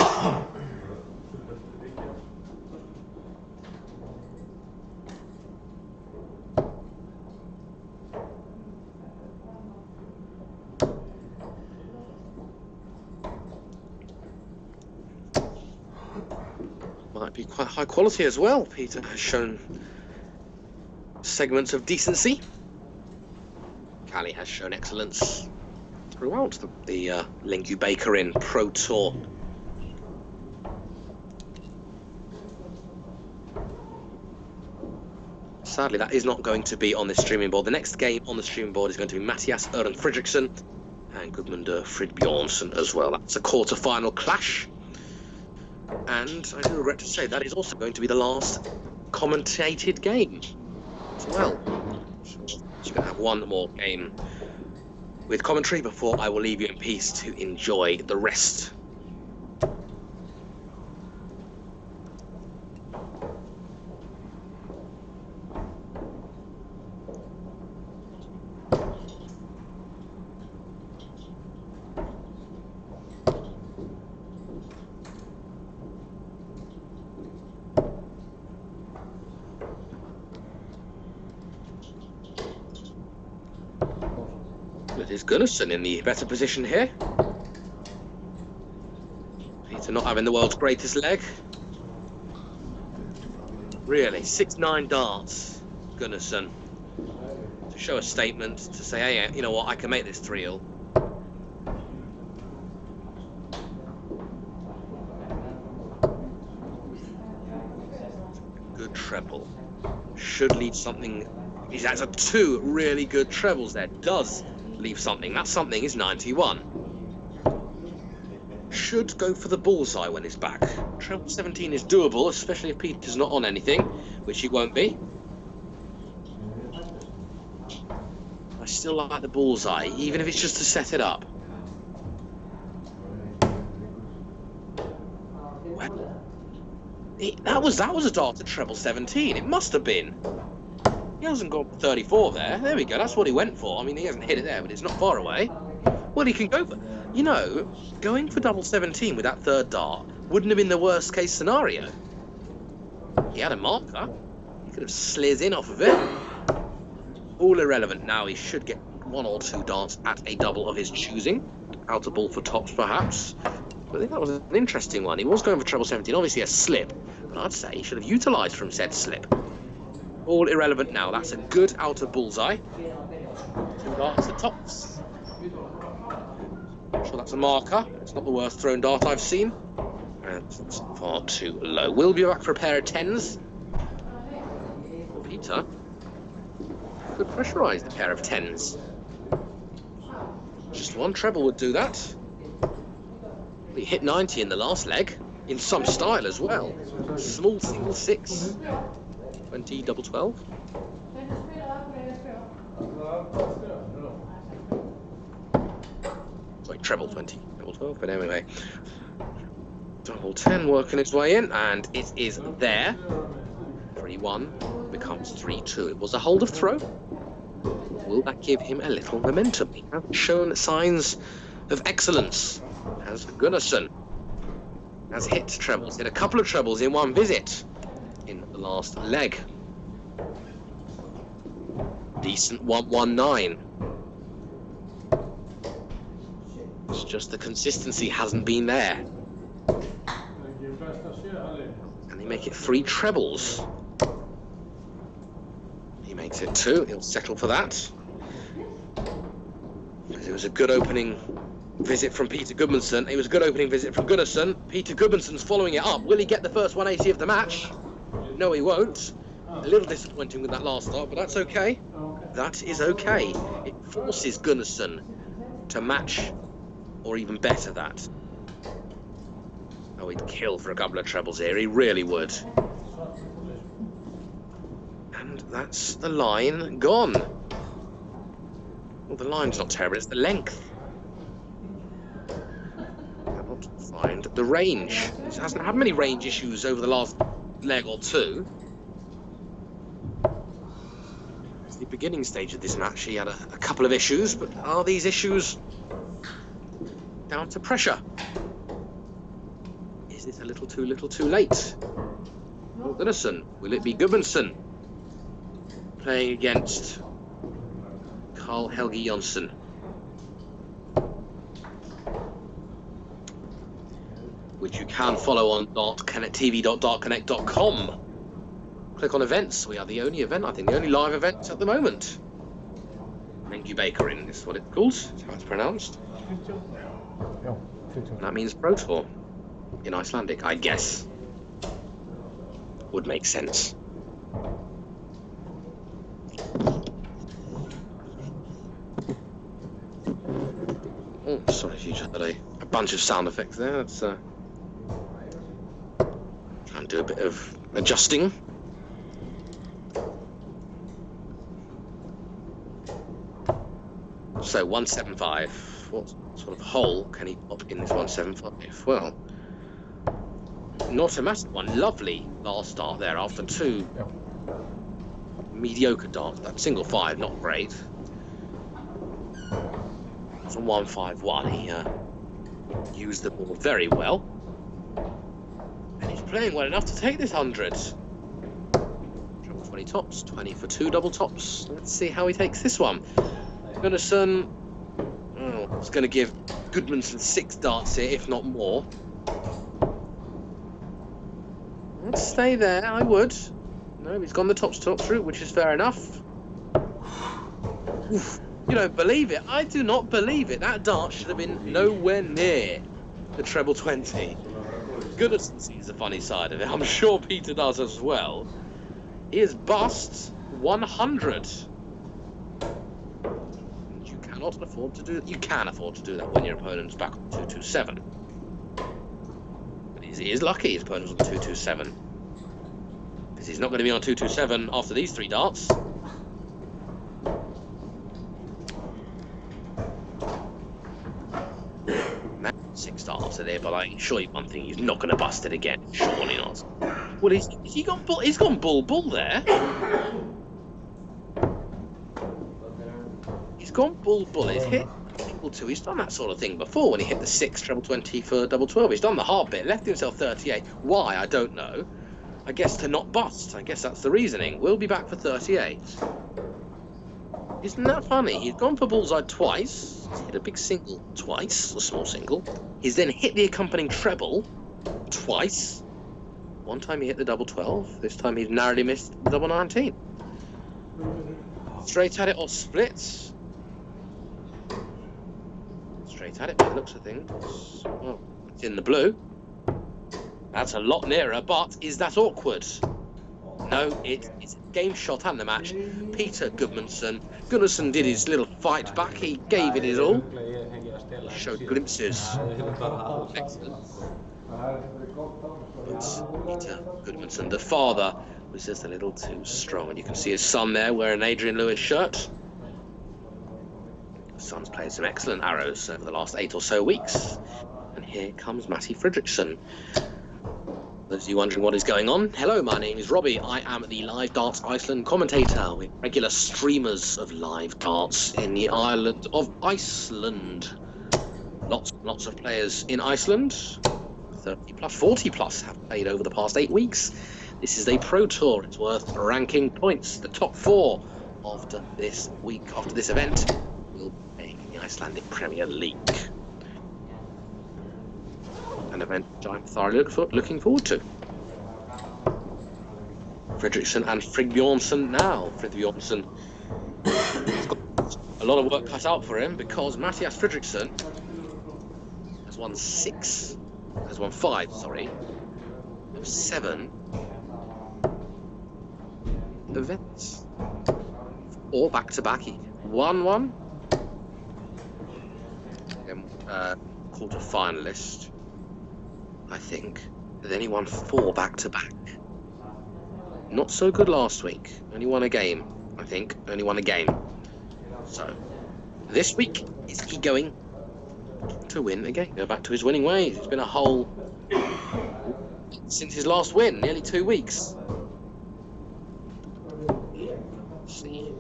Might be quite high quality as well. Peter has shown segments of decency. Callie has shown excellence throughout the Lengjubikarinn Pro Tour. Sadly, that is not going to be on the streaming board. The next game on the streaming board is going to be Mattias Örn Fredrickson and Gudmundur Fridbjornsson as well. That's a quarter-final clash. And I do regret to say that is also going to be the last commentated game as well. So you're going to have one more game with commentary before I will leave you in peace to enjoy the rest. It is Gunnarsson in the better position here. Peter not having the world's greatest leg. Really, 6-9 darts, Gunnarsson. To show a statement, to say, hey, you know what, I can make this 3-all. Good treble. Should leave something. He has 2 really good trebles there. Does leave something. That something is 91. Should go for the bullseye when it's back. Treble 17 is doable, especially if Peter's not on anything, which he won't be. I still like the bullseye, even if it's just to set it up. Well, that was a dart at treble 17. It must have been. He hasn't got 34 there. There we go. That's what he went for. I mean, he hasn't hit it there, but it's not far away. Well, he can go for... You know, going for double 17 with that 3rd dart wouldn't have been the worst case scenario. He had a marker. He could have slid in off of it. All irrelevant now. He should get 1 or 2 darts at a double of his choosing. Out a ball for tops, perhaps. But I think that was an interesting one. He was going for treble 17, obviously a slip, but I'd say he should have utilised from said slip. All irrelevant now. That's a good outer bullseye. 2 darts at tops. I'm sure that's a marker. It's not the worst thrown dart I've seen. And it's far too low. We'll be back for a pair of 10s. Peter could pressurise the pair of 10s. Just one treble would do that. He hit 90 in the last leg, in some style as well. Small single 6. 20 double 12. Sorry, treble 20, double 12, but anyway. Double 10 working its way in, and it is there. 3-1 becomes 3-2. It was a hold of throw. Will that give him a little momentum? He has shown signs of excellence, as Gunnarsson has hit trebles, hit a couple of trebles in one visit in the last leg. Decent 119. It's just the consistency hasn't been there. Can he make it 3 trebles? He makes it 2. He'll settle for that. It was a good opening visit from Peter Gudmundsson. It was a good opening visit from Gunnarsson. Peter Gudmundsson's following it up. Will he get the first 180 of the match? No, he won't. A little disappointing with that last start, but that's okay. That is okay. It forces Gunnarsson to match, or even better that. Oh, he'd kill for a couple of trebles here. He really would. And that's the line gone. Well, the line's not terrible, it's the length. Cannot find the range. It hasn't had many range issues over the last leg or two. At the beginning stage of this match, he had a couple of issues, but are these issues down to pressure? Is it a little too late? Gunnarsson, will it be Gudmundsson playing against Carl Helge Jonsson? Which you can follow on tv.dartconnect.com. Click on events. We are the only event, I think, the only live event at the moment. Lengjubikarinn is what it's called. That's how it's pronounced. And that means Pro Tour in Icelandic, I guess. Would make sense. Oh, sorry, you just had a bunch of sound effects there. Let's try and do a bit of adjusting. So 175. What sort of hole can he pop in this 175? Well, not a massive one. Lovely last start there after 2 mediocre darts. That single 5, not great. It's a 151. He used the ball very well, and he's playing well enough to take this 100. 20 tops, 20 for 2 double tops. Let's see how he takes this one. Gunnarsson is going to give Gudmundsson 6 darts here, if not more. Let's stay there, I would. No, he's gone the tops route, which is fair enough. Oof. You don't believe it. I do not believe it. That dart should have been nowhere near the treble 20. Gunnarsson sees the funny side of it. I'm sure Peter does as well. He is bust 100. And you cannot afford to do that. You can afford to do that when your opponent's back on 227. But he is lucky his opponent's on 227. Because he's not going to be on 227 after these 3 darts. 6 darts there, but I assure you one thing, he's not going to bust it again. Surely not. Well, he's gone bull there. He's gone bull. He's hit triple 2. He's done that sort of thing before when he hit the 6 treble 20 for double 12. He's done the hard bit, left himself 38. Why? I don't know. I guess to not bust. I guess that's the reasoning. We'll be back for 38. Isn't that funny? He's gone for bullseye twice. He's hit a big single twice, a small single. He's then hit the accompanying treble twice. One time he hit the double 12. This time he's narrowly missed the double 19. Straight at it or splits. Straight at it by the looks of things. Well, it's in the blue. That's a lot nearer, but is that awkward? No, it's a game shot and the match. Peter Gunnarsson. Gunnarsson did his little fight back. He gave it his all. Showed glimpses. Excellent. Peter Gunnarsson, the father, was just a little too strong. And you can see his son there wearing an Adrian Lewis shirt. His son's played some excellent arrows over the last 8 or so weeks. And here comes Matti Fredrickson. Those of you wondering what is going on, hello, my name is Robbie. I am the Live Darts Iceland commentator with regular streamers of live darts in the island of Iceland. Lots of players in Iceland. 30 plus, 40 plus have played over the past 8 weeks. This is a pro tour. It's worth ranking points. The top 4 after this week, after this event, will be playing in the Icelandic Premier League. An event which I'm thoroughly looking forward to. Fredrickson and Fridbjornsson now. Fridbjornsson has got a lot of work cut out for him because Mattias Fredrickson has won 5 of 7 events. All back-to-back. He won one. Quarter-finalist, I think. And then he won 4 back-to-back. Not so good last week. Only won a game, I think. Only won a game. So, this week, is he going to win again? Go back to his winning ways. It's been a whole... since his last win, nearly 2 weeks. Let's see.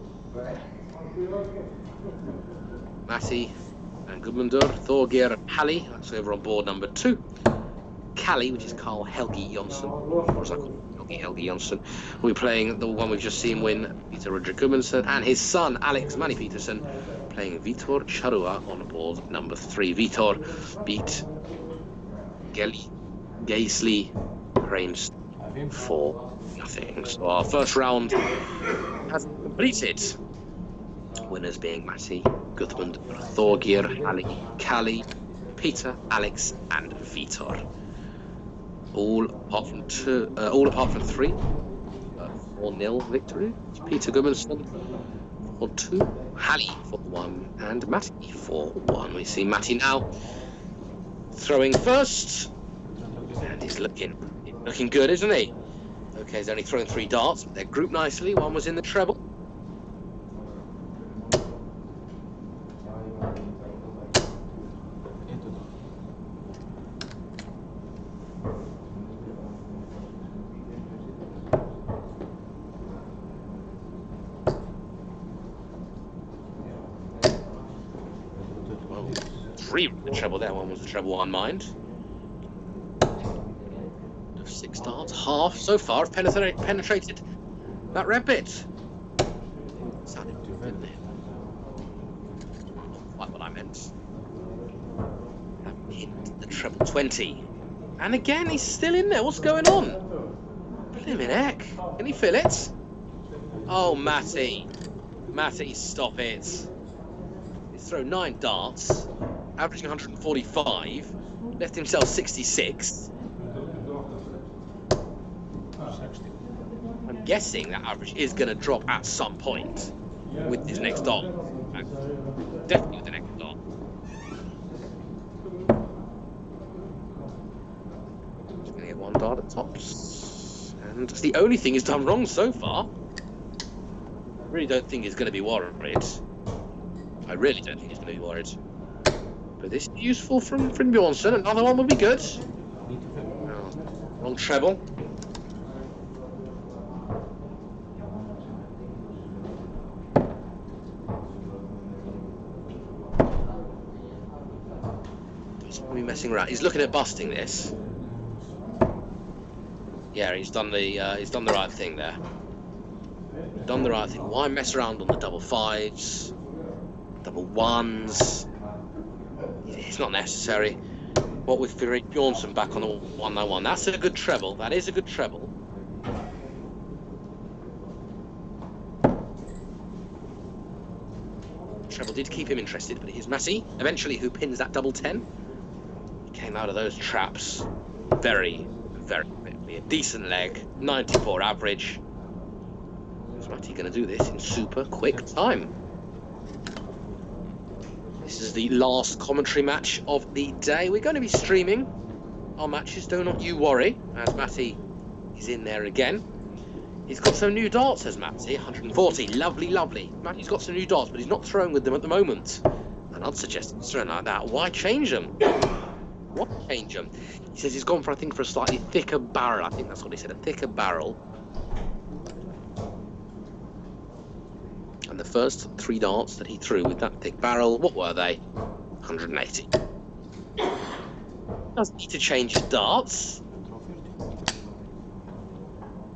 Matti and Gudmundur, Thorgeir Halli, that's over on board number 2. Callie, which is Carl Helgi Jonsson, or as I call him, Helgi Jonsson, will be playing the one we've just seen win, Peter Rodrik Gudmundsson, and his son, Alex Manny Peterson, playing Vitor Charua on board number 3. Vitor beat Gisli Cranes 4-0. So our first round has completed. Winners being Matti, Gudmund, Thorgeir, Ali, Callie, Peter, Alex, and Vitor. All apart from 3. 4-0 victory. Peter Gudmundsson for 2, Halli for 1, and Matti for 1. We see Matti now throwing first, and he's looking good, isn't he? Okay, he's only thrown 3 darts, but they're grouped nicely. One was in the treble. Well, 3 with the treble there. One was the treble on mind. 6 darts, half so far have penetrated that red bit. Sounded good, didn't it? Not quite what I meant. That hit the treble 20. And again, he's still in there. What's going on? Blimmin' heck. Can he feel it? Oh, Matti. Matti, stop it. He's thrown 9 darts, averaging 145, left himself 66. I'm guessing that average is going to drop at some point with his next dart. Definitely with the next dart. Just going to get 1 dart at tops. And that's the only thing he's done wrong so far. I really don't think he's going to be worried. I really don't think he's going to be worried. But this is useful from Fridbjornsson. Another one would be good. Oh, wrong treble. Messing around. He's looking at busting this. Yeah, he's done the right thing there. done the right thing. Why mess around on the double fives, double ones? It's not necessary. What with Fredrickson back on the 191. That's a good treble. That is a good treble. Treble did keep him interested, but here's Matty, eventually, who pins that double 10. He came out of those traps very, very quickly. A decent leg, 94 average. Is Matty going to do this in super quick time? This is the last commentary match of the day. We're going to be streaming our matches, do not you worry, as Matty is in there again. He's got some new darts, says Matty, 140, lovely, lovely. Matty's got some new darts, but he's not throwing with them at the moment. And I'd suggest he's throwing like that. Why change them? Why change them? He says he's gone for, I think, for a slightly thicker barrel. I think that's what he said, a thicker barrel. And the first 3 darts that he threw with that thick barrel, what were they? 180. Doesn't need to change his darts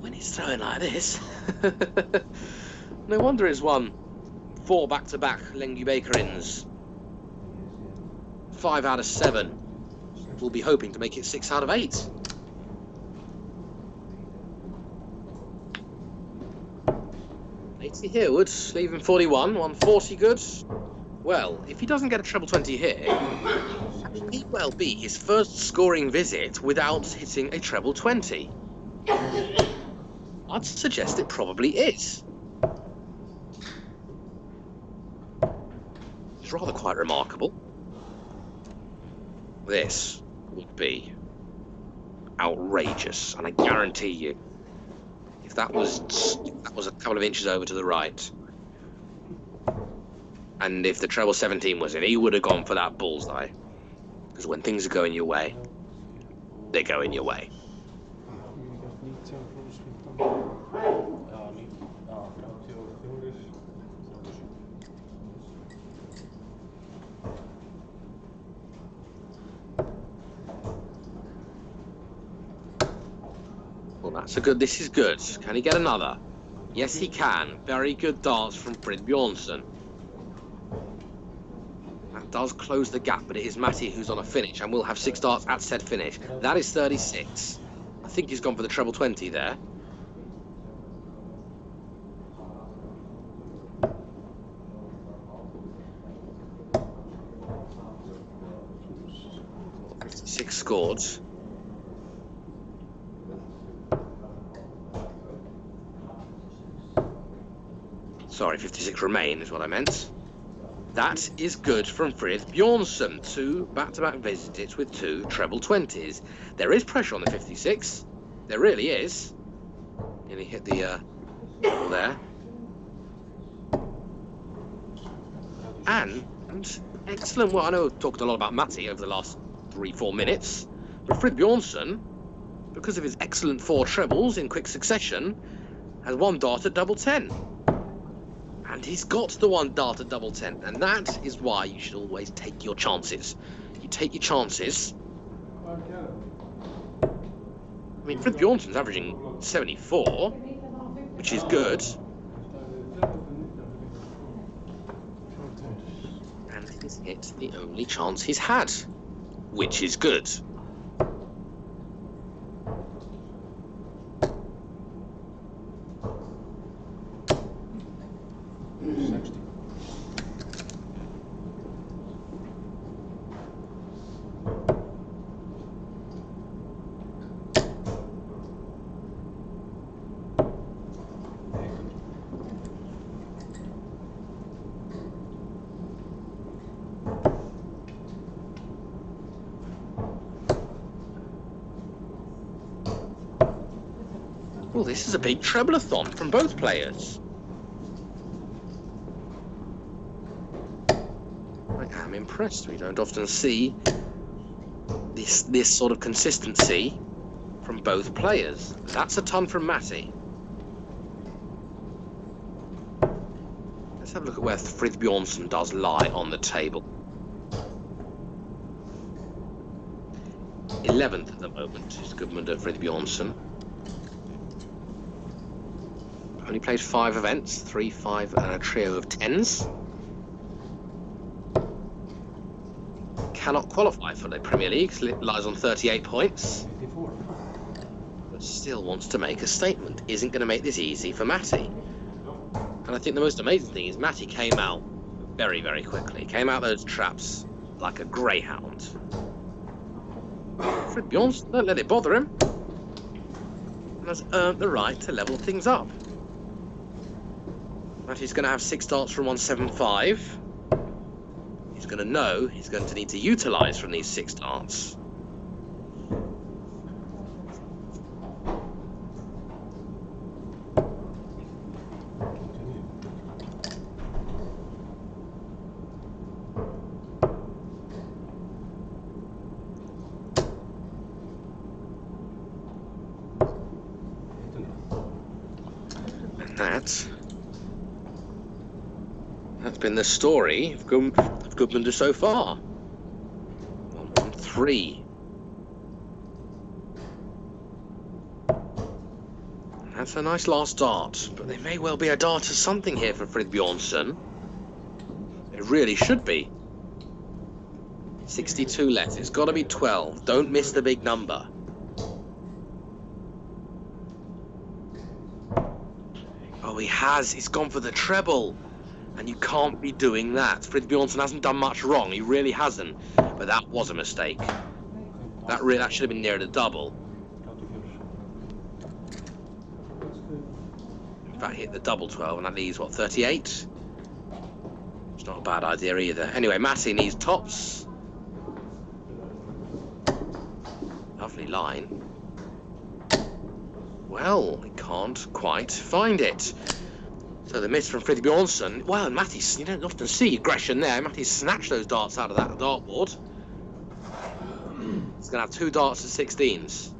when he's throwing like this. No wonder he's won 4 back-to-back Lengjubikarins. 5 out of 7. We'll be hoping to make it 6 out of 8. Hereward, leaving 41, 140 good. Well, if he doesn't get a treble 20 here, it may well be his first scoring visit without hitting a treble 20. I'd suggest it probably is. It's rather quite remarkable. This would be outrageous, and I guarantee you, if that was a couple of inches over to the right, and if the treble 17 was in, he would have gone for that bullseye. Because when things are going your way, they're going your way. Well, that's a good. This is good. Can he get another? Yes, he can. Very good darts from Fredrickson. That does close the gap, but it is Matty who's on a finish, and we'll have 6 darts at said finish. That is 36. I think he's gone for the treble 20 there. Six scored. Sorry, 56 remain is what I meant. That is good from Fredrickson. 2 back-to-back visits with 2 treble 20s. There is pressure on the 56. There really is. Nearly hit the ball there. And excellent work. I know I've talked a lot about Matty over the last 3-4 minutes, but Fredrickson, because of his excellent 4 trebles in quick succession, has 1 dart at double 10. And he's got the 1 dart at double 10, and that is why you should always take your chances. You take your chances. I mean, Fredricsson's averaging 74, which is good. And he's hit the only chance he's had, which is good. Well, this is a big treble-a-thon from both players. I am impressed. We don't often see this sort of consistency from both players. That's a ton from Matty. Let's have a look at where Fredrickson does lie on the table. 11th at the moment is Gudmundur Fredrickson. only played 5 events, 3, 5, and a trio of 10s. Cannot qualify for the Premier League, lies on 38 points. 84. But still wants to make a statement. Isn't going to make this easy for Matty. And I think the most amazing thing is Matty came out very, very quickly. Came out those traps like a greyhound. Fredrickson, don't let it bother him. And has earned the right to level things up. Matty's going to have 6 darts from 175. He's going to know he's going to need to utilise from these 6 darts. That's been the story of Gudmundur so far. 1-1-3. That's a nice last dart, but there may well be a dart of something here for Fredrickson. It really should be. 62 left. It's got to be 12. Don't miss the big number. Oh, he has. He's gone for the treble. And you can't be doing that. Fredrickson hasn't done much wrong. He really hasn't. But that was a mistake. That should have been near the double. In fact, hit the double 12, and that leaves, what, 38? It's not a bad idea either. Anyway, Matty needs tops. Lovely line. Well, he can't quite find it. So the miss from Fredrickson. Well, Matty's, you don't often see aggression there. Matty snatched those darts out of that dartboard. He's going to have 2 darts at 16s.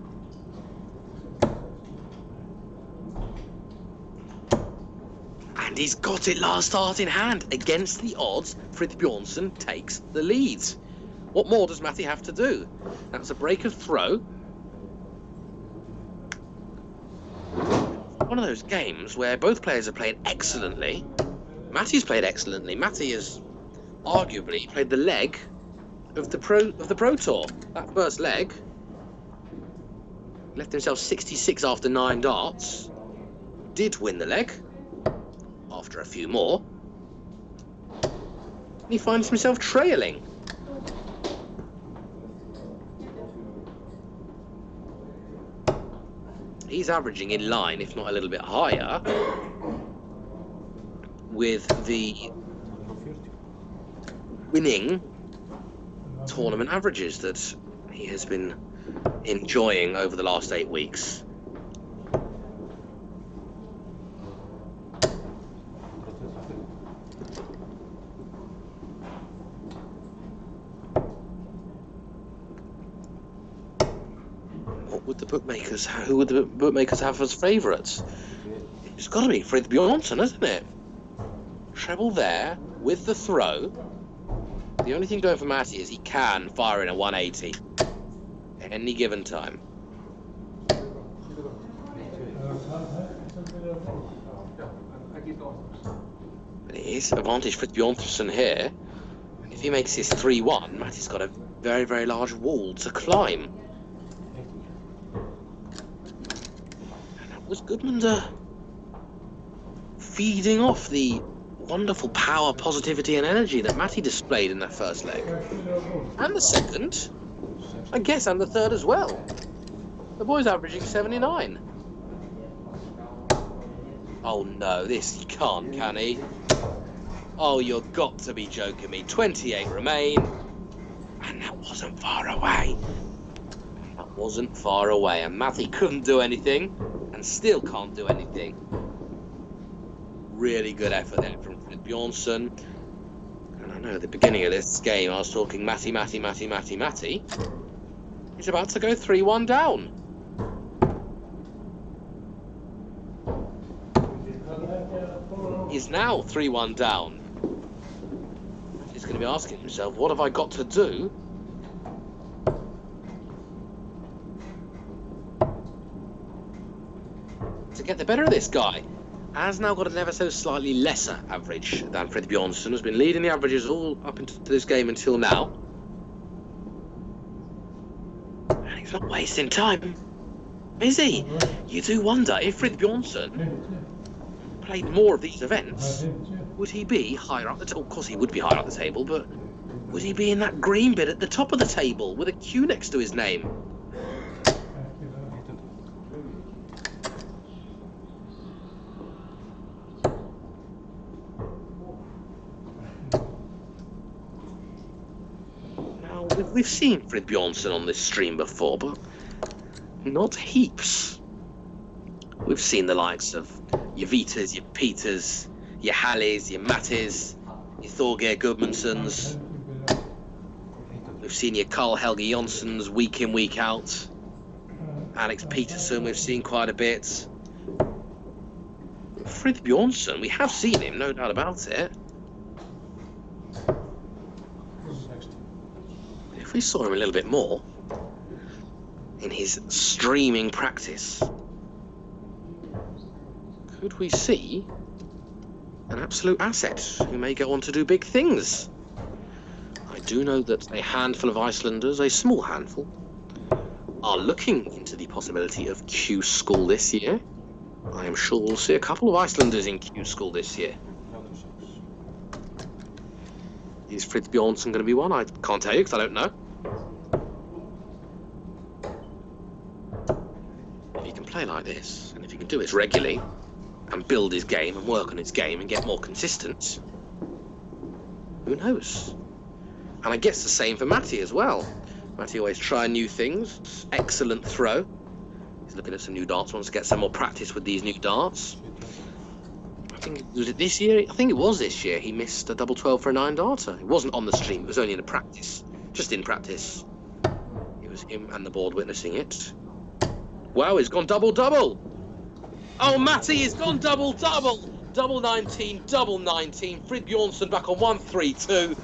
And he's got it last dart in hand. Against the odds, Fredrickson takes the lead. What more does Matty have to do? That's a break of throw. One of those games where both players have played excellently. Matty's played excellently. Matty has arguably played the leg of the Pro Tour. That first leg, left himself 66 after 9 darts. Did win the leg after a few more. And he finds himself trailing. He's averaging in line, if not a little bit higher, with the winning tournament averages that he has been enjoying over the last 8 weeks. Who would the bookmakers have as favourites? It's got to be Fredrickson, hasn't it? Treble there with the throw. The only thing going for Matty is he can fire in a 180 at any given time. But it is advantage Fredrickson here. If he makes his 3-1, Matty's got a very, very large wall to climb. Was Gudmundur feeding off the wonderful power, positivity and energy that Matty displayed in that first leg? And the second, I guess, and the third as well. The boy's averaging 79. Oh no, this he can't, can he? Oh, you've got to be joking me. 28 remain. And that wasn't far away. That wasn't far away, and Matty couldn't do anything. And still can't do anything. Really good effort there from Fredrickson. And I know at the beginning of this game I was talking Matty. He's about to go 3-1 down. He's now 3-1 down. He's going to be asking himself, what have I got to do to get the better of this guy? has now got an ever so slightly lesser average than Fred Bjornsson, has been leading the averages all up into this game until now. And he's not wasting time, is he? You do wonder if Fred Bjornsson played more of these events, would he be higher up the table? Of course he would be higher up the table, but would he be in that green bit at the top of the table with a Q next to his name? Now, we've seen Fred Bjornsson on this stream before, but not heaps. We've seen the likes of your Vitas, your Peters, your Halles, your Mattis, your Thorgeir Gudmundssons. We've seen your Carl Helge Jonssons week in, week out. Alex Peterson, we've seen quite a bit. Fred Bjornsson, we have seen him, no doubt about it. If we saw him a little bit more in his streaming practice, could we see an absolute asset who may go on to do big things? I do know that a handful of Icelanders, a small handful, are looking into the possibility of Q School this year. I am sure we'll see a couple of Icelanders in Q School this year. Is Fritz Bjornsson going to be one? I can't tell you because I don't know. If he can play like this, and if he can do this regularly, and build his game and work on his game and get more consistent, who knows? And I guess the same for Matty as well. Matty always trying new things. Excellent throw. He's looking at some new darts, wants to get some more practice with these new darts. I think, was it this year? I think it was this year. He missed a double 12 for a 9 darter. It wasn't on the stream, it was only in a practice. Just in practice. It was him and the board witnessing it. Wow, he's gone double-double! Oh, Matty has gone double-double! Double 19, double 19. Fred Bjornsson back on 1-3-2.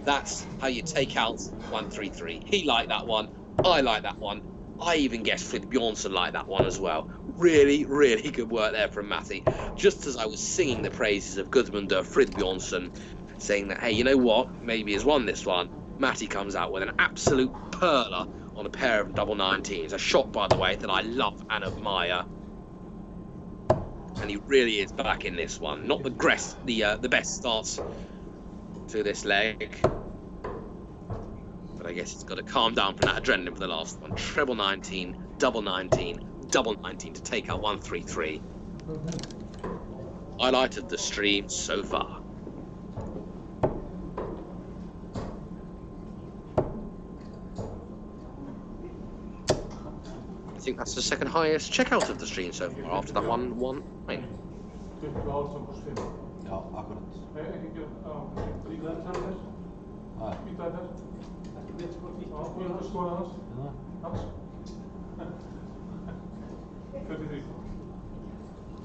That's how you take out 1-3-3. He liked that one. I like that one. I even guessed Fred Bjornsson liked that one as well. Really, really good work there from Matty. Just as I was singing the praises of Gudmundur Fred Bjornsson, saying that, hey, you know what? Maybe he's won this one. Matty comes out with an absolute perler on a pair of double 19s. A shot, by the way, that I love and admire. And he really is back in this one. Not the best starts to this leg, but I guess he's got to calm down from that adrenaline for the last one. Treble 19, double 19, double 19 to take out 1-3-3. Highlight of the stream so far. I think that's the second highest checkout of the stream so far, after that 1-1. Já, akkurat.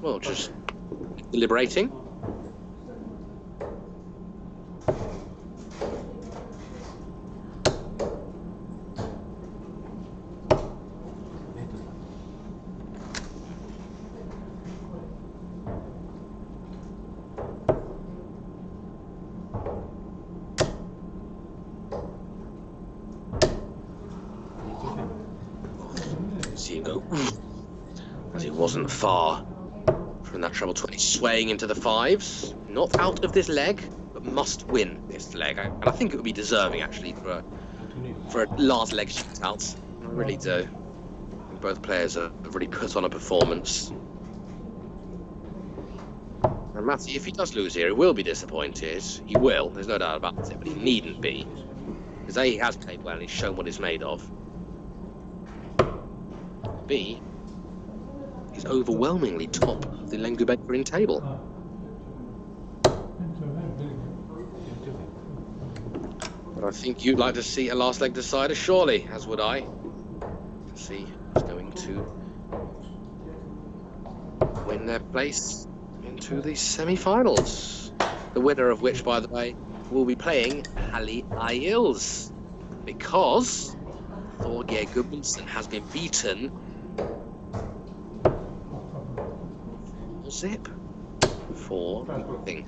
Well, just deliberating. See him go, as he wasn't far from that treble 20, swaying into the 5s. Not out of this leg, but must win this leg. And I think it would be deserving, actually, for a last leg shootout. I really do. Both players have really put on a performance. And Matty, if he does lose here, he will be disappointed. He will, there's no doubt about it, but he needn't be. Because A, he has played well and he's shown what he's made of. B, he's overwhelmingly top of the Lengjubikarinn table. But I think you'd like to see a last leg decider, surely, as would I. To see who's going to win their place into the semi-finals. The winner of which, by the way, will be playing Halli Isles, because Thorgeir Gudmundsson has been beaten. Zip. for thing.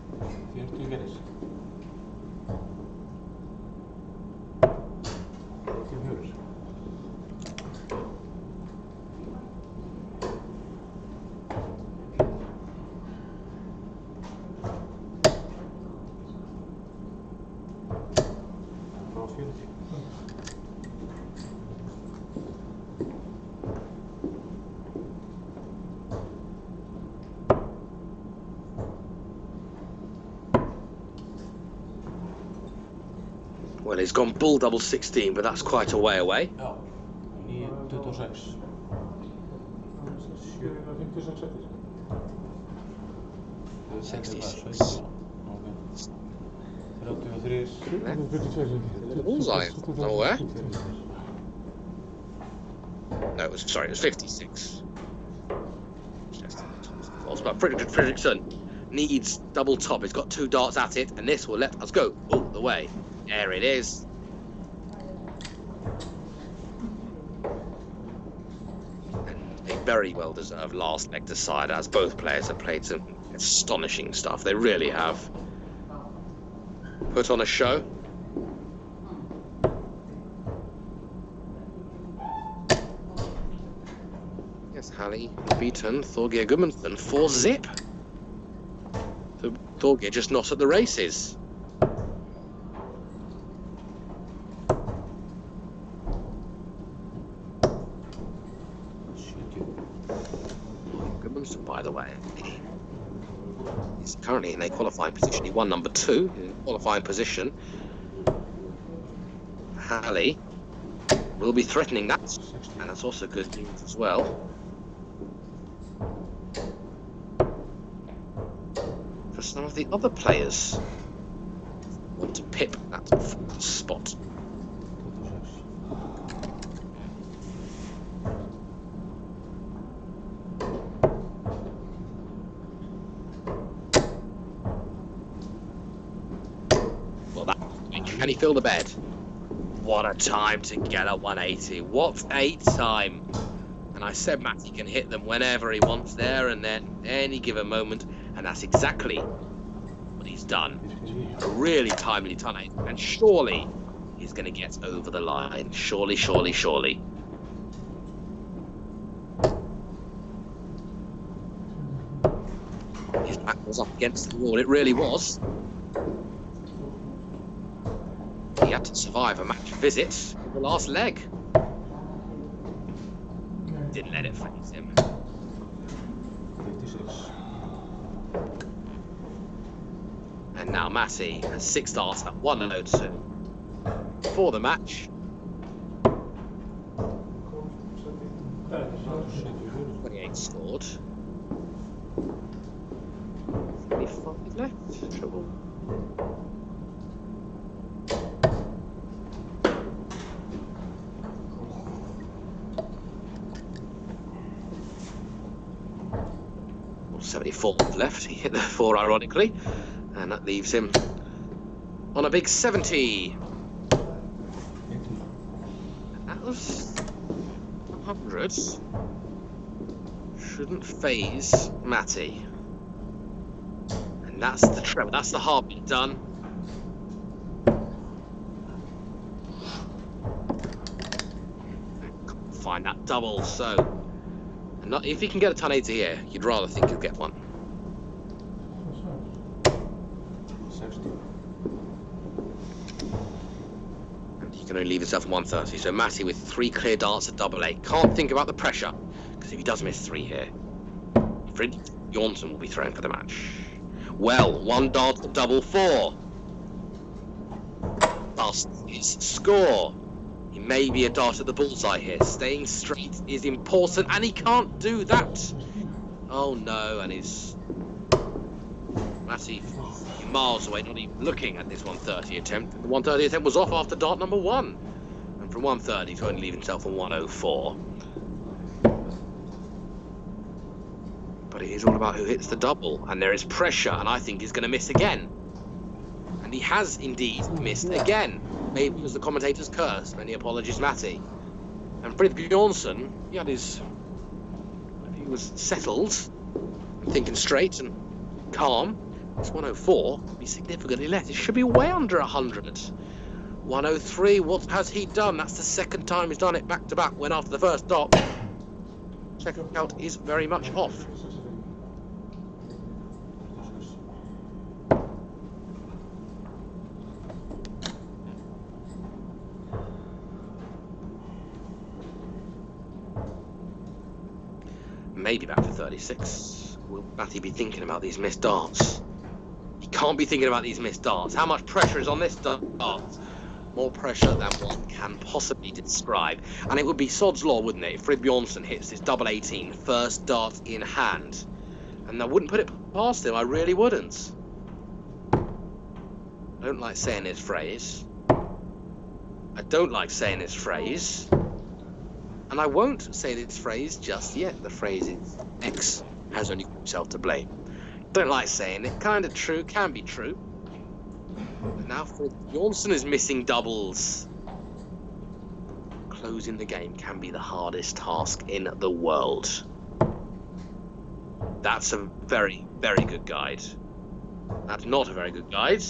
40 gerðis. 84. Frá 40. Well, he's gone bull double 16, but that's quite a way away. Já. 926. 66. Ok. 33. Bullseye. Nowhere. No, it was 56. But Fredrickson needs double top. He's got 2 darts at it, and this will let us go all the way. There it is. And a very well-deserved last leg decider, as both players have played some astonishing stuff. They really have put on a show. Yes, Halli beaten Thorgeir Gunnarsson 4-zip. So Thorgeir just not at the races. Gunnarsson, by the way, he's currently in a qualifying position. He won number 2 in a qualifying position. Halli will be threatening that, and that's also good news as well. For some of the other players want to pip that spot. Well, that can he fill the bed? What a time to get a 180. What a time. And I said Matty can hit them whenever he wants, there and then, any given moment. And that's exactly what he's done. A really timely ton, and surely he's going to get over the line. Surely, surely, surely. His back was up against the wall. It really was. He had to survive a match visit in the last leg. Didn't let it phase him. 56. And now Matty has 6 darts at 102 for the match. 28 scored. 35 left. Trouble. Well, 74 left. He hit the 4 ironically. And that leaves him on a big 70. And that was 100. Shouldn't phase Matty. And that's the treble. That's the heartbeat done. Couldn't find that double. So, and not, if he can get a ton 80 here, you'd rather think he'll get one. 60. And he can only leave himself at 130. So Matty with 3 clear darts at double 8. Can't think about the pressure, because if he does miss 3 here, Fredrickson will be thrown for the match. Well, 1 dart at double 4. That's his score. He may be a dart at the bullseye here. Staying straight is important, and he can't do that. Oh no, and he's Matty miles away, not even looking at this 130 attempt. The 130 attempt was off after dart number 1. And from 130 to only leave himself on 104. But it is all about who hits the double, and there is pressure, and I think he's going to miss again. And he has indeed missed again. Maybe it was the commentator's curse. Many apologies, Matty. And Fredrickson, he was settled and thinking straight and calm. It's 104. It'll be significantly less. It should be way under 100. 103. What has he done? That's the second time he's done it back to back. When after the first stop, checkout is very much off. Maybe back to 36. Will Matty be thinking about these missed darts? He can't be thinking about these missed darts. How much pressure is on this dart? More pressure than one can possibly describe. And it would be sod's law, wouldn't it, if Fredrickson hits this double 18, first dart in hand. And I wouldn't put it past him, I really wouldn't. I don't like saying this phrase. I don't like saying this phrase. And I won't say this phrase just yet. The phrase is X has only himself to blame. Don't like saying it. Kind of true, can be true. But now Fredrickson is missing doubles. Closing the game can be the hardest task in the world. That's a very, very good guide. That's not a very good guide.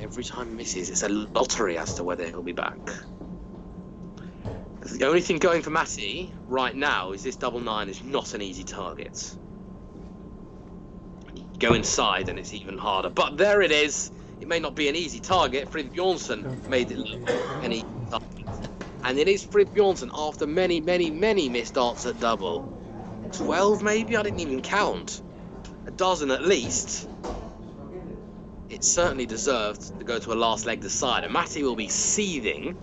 Every time he misses, it's a lottery as to whether he'll be back. The only thing going for Matty right now is this double 9 is not an easy target. You go inside and it's even harder. But there it is. It may not be an easy target. Fredrickson made it look an easy target. And it is Fredrickson after many, many, many missed darts at double. 12 maybe? I didn't even count. A dozen at least. It certainly deserved to go to a last leg decider. Matty will be seething.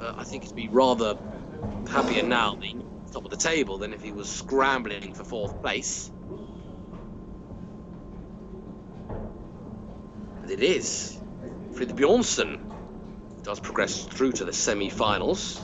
I think he'd be rather happier now being top of the table than if he was scrambling for 4th place. And it is. Fredrickson does progress through to the semi-finals.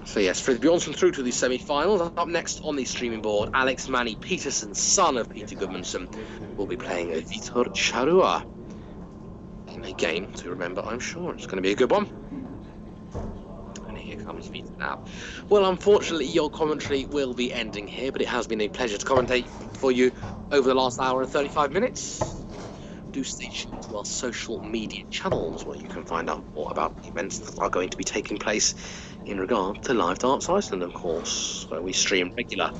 So yes, Fredrickson through to the semi-finals. Up next on the streaming board, Alex Manny Peterson, son of Peter Gunnarsson, will be playing Vitor Charrua in a game to remember, I'm sure. It's going to be a good one. And here comes Vitor now. Well, unfortunately, your commentary will be ending here, but it has been a pleasure to commentate for you over the last hour and 35 minutes. Do stay tuned to our social media channels where you can find out more about the events that are going to be taking place in regard to Live Darts Iceland, of course, where we stream regular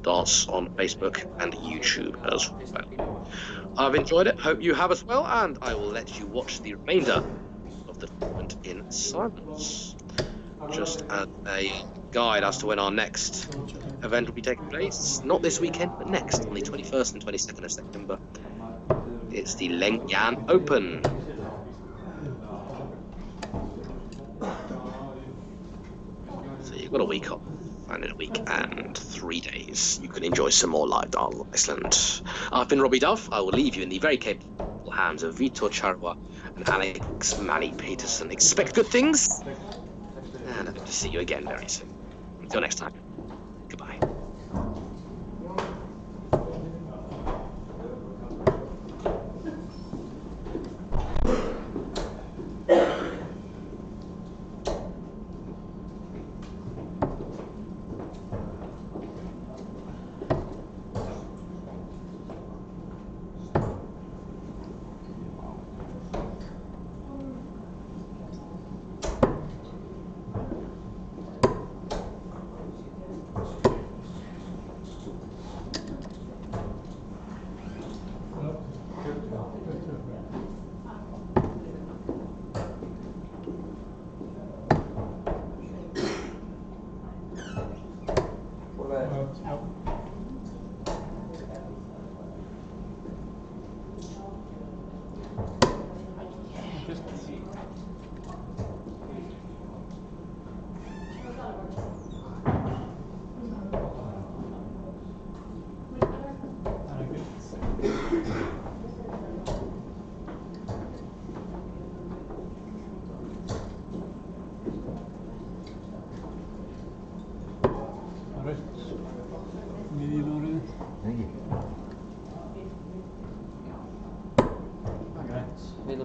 darts on Facebook and YouTube as well. I've enjoyed it, hope you have as well, and I will let you watch the remainder of the tournament in silence. Just as a guide as to when our next event will be taking place, not this weekend, but next, on the 21st and 22nd of September. It's the Lengjubikarinn Open. So you've got a week off, and in a week and 3 days, you can enjoy some more Live Darts Iceland. I've been Robbie Dove. I will leave you in the very capable hands of Vitor Charrua and Alex Manny Peterson. Expect good things, and I hope to see you again very soon. Until next time, goodbye.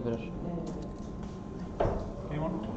byrjar. Game on.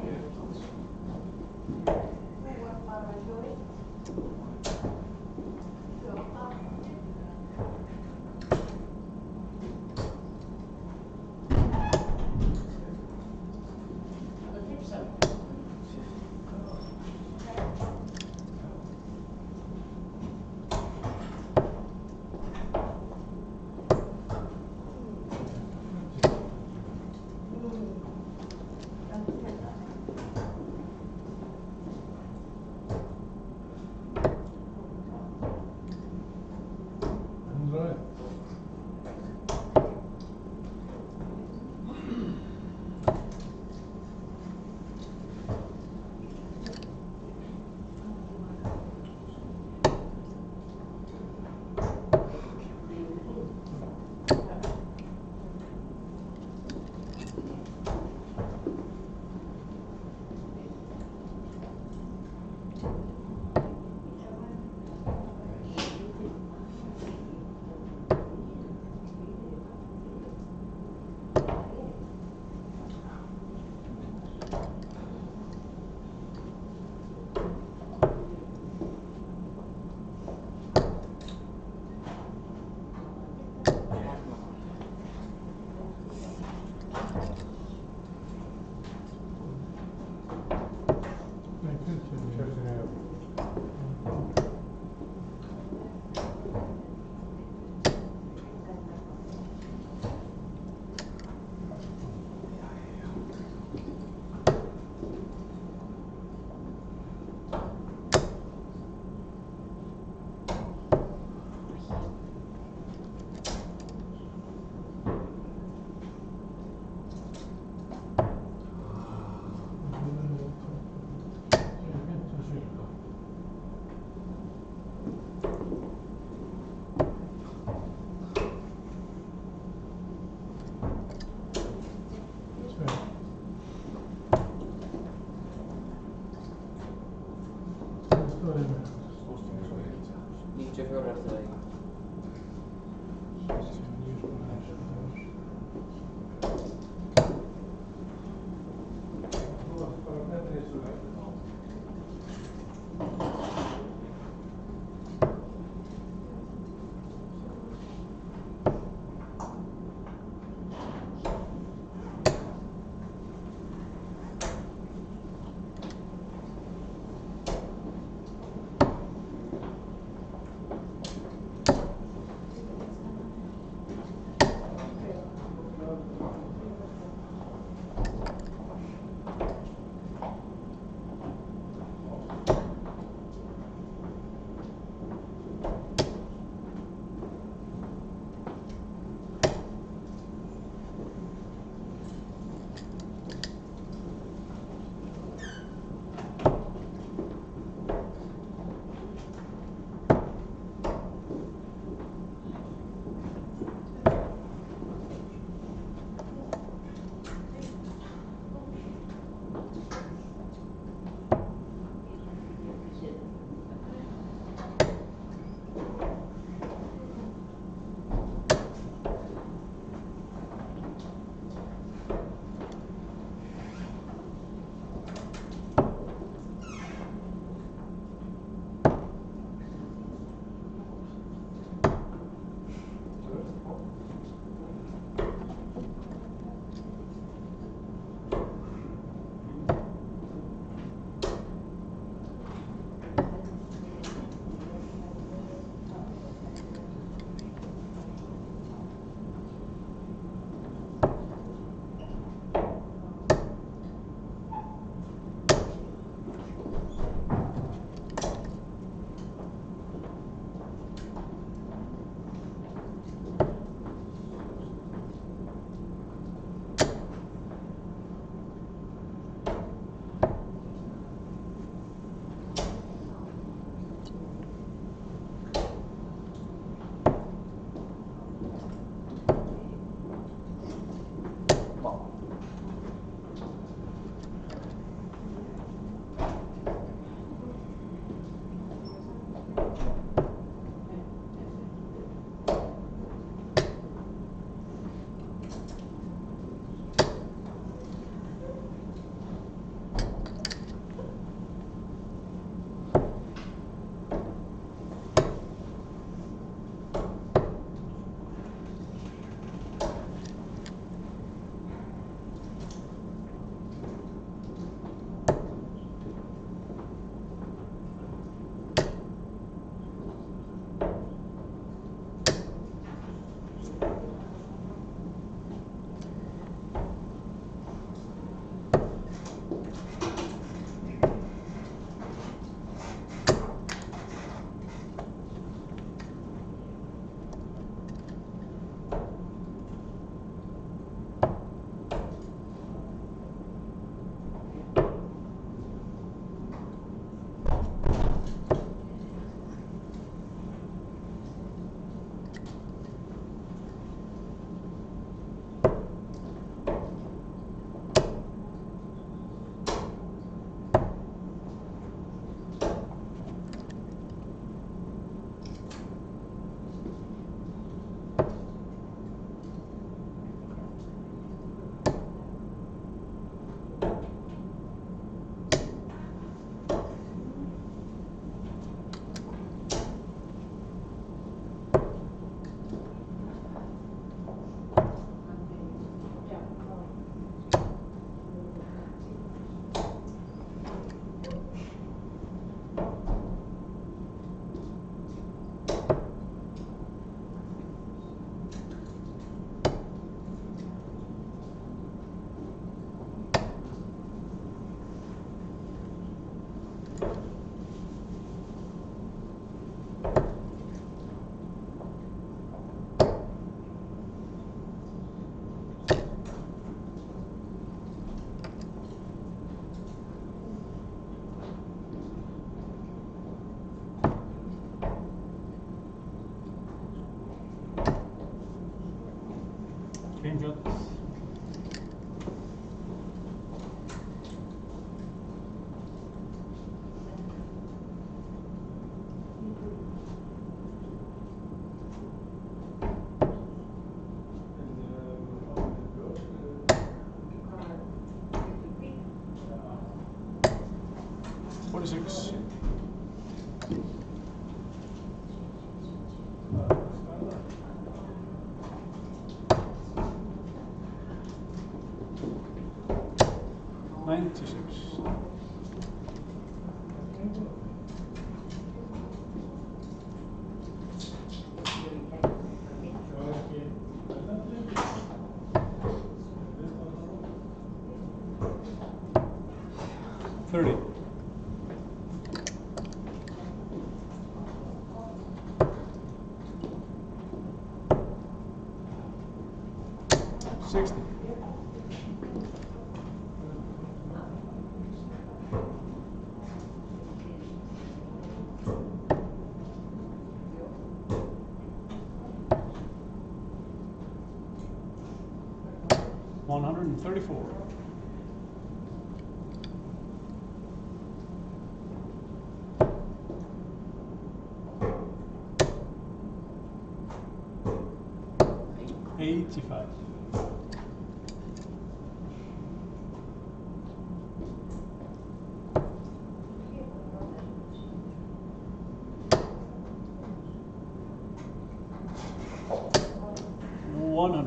Game shot. Six. $134. $85. $100.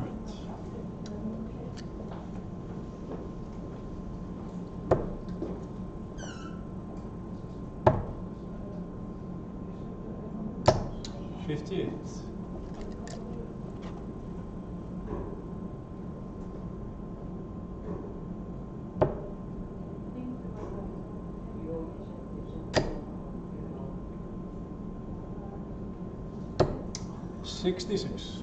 $58. $66.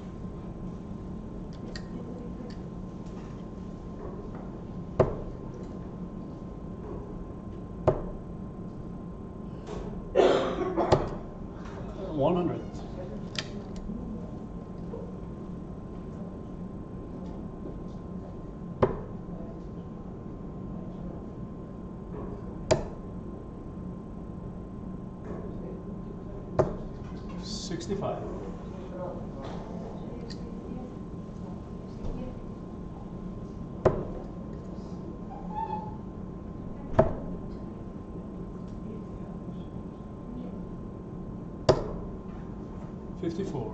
$100. $65. $54.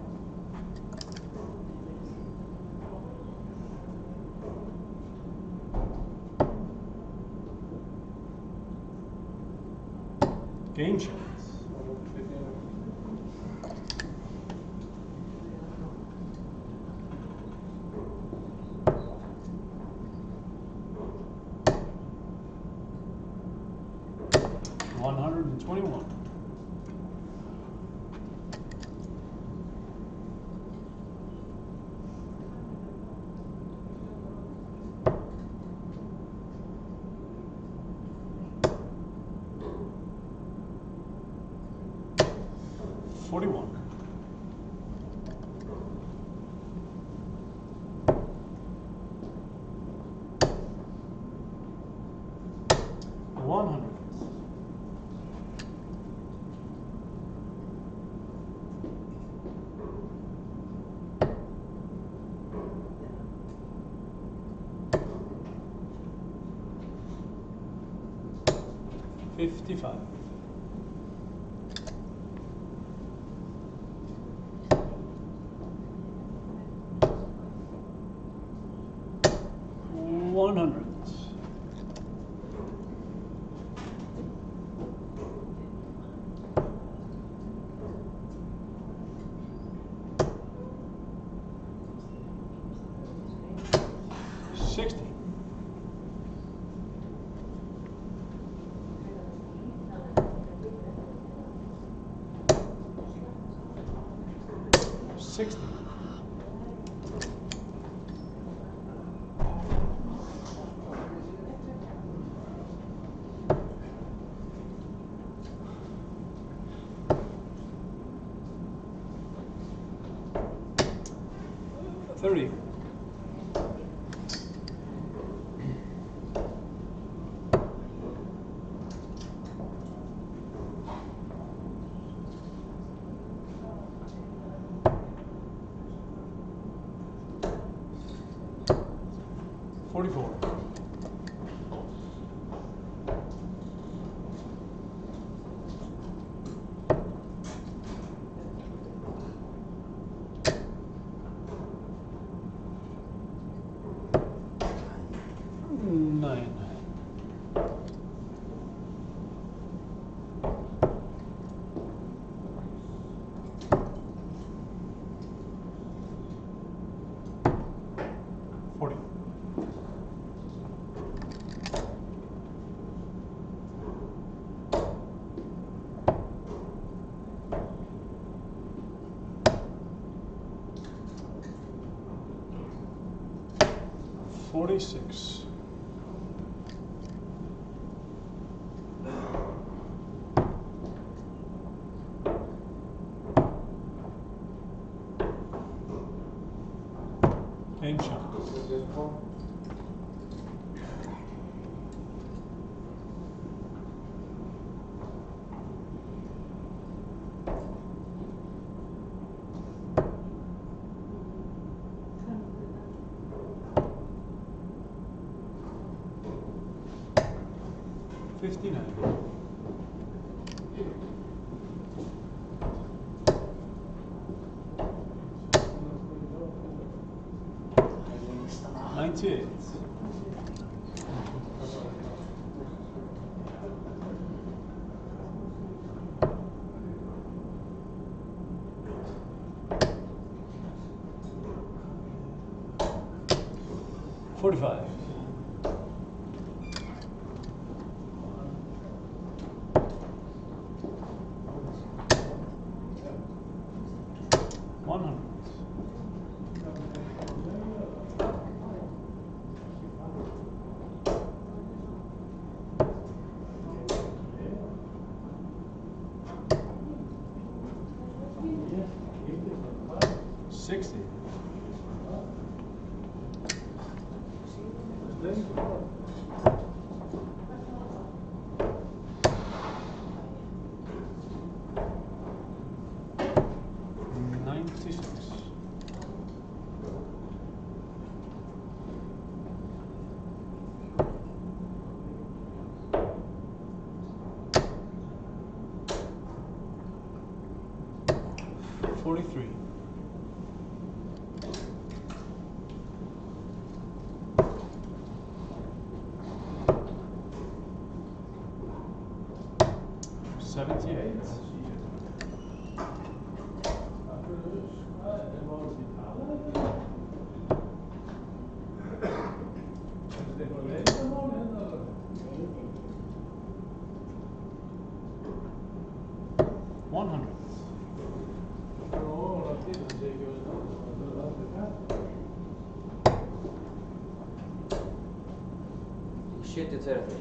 Game shots. $121. $41. $100. $55. $100. $60. 60. $30. $44. $9. $40. $46. Game shot. $59. $98. $45. $100. $60. $96. $43. $78. $100. 73.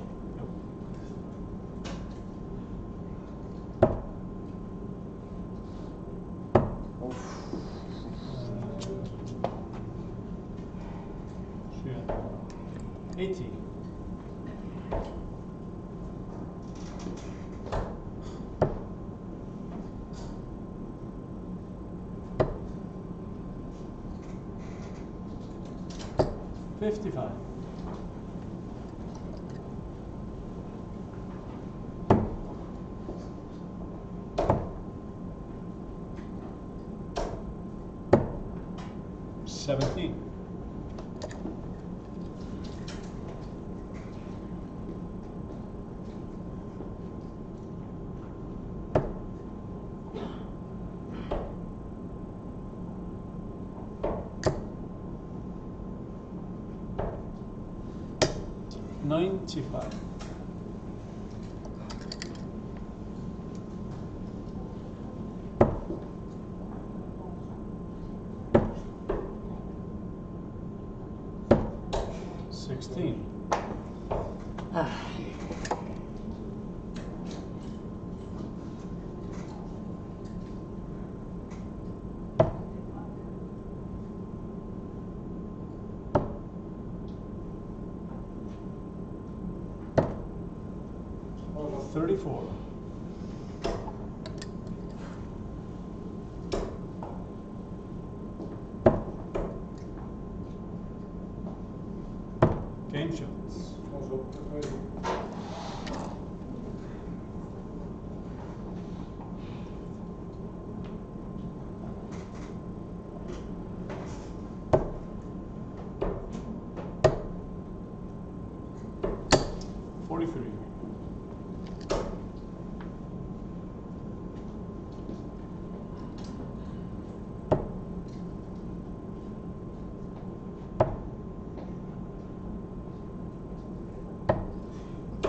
Shit. 80. $55. $17. $95. 16. $34. Game shots. $43.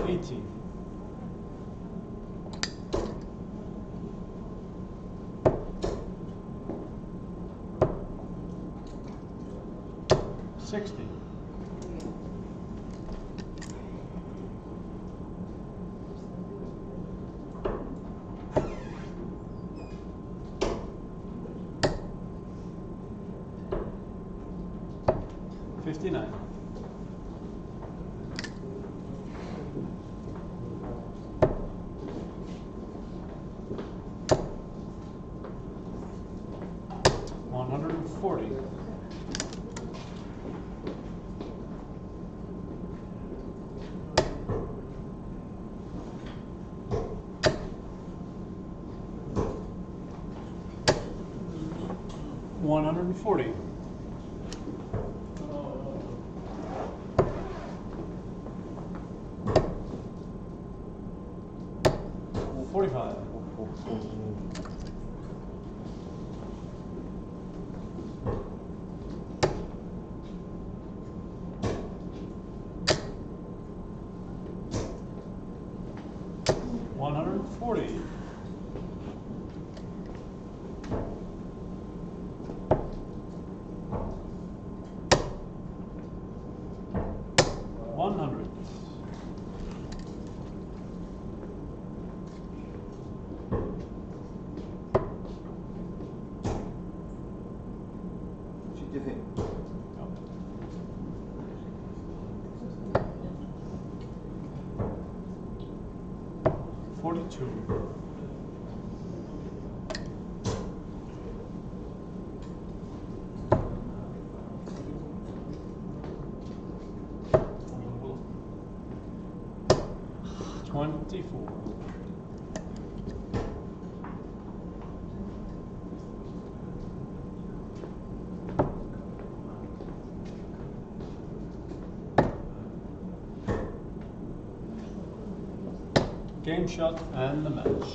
$18. $60. $59. $140. $140. $45. $140. $100. $42. $24. Game shot and the match.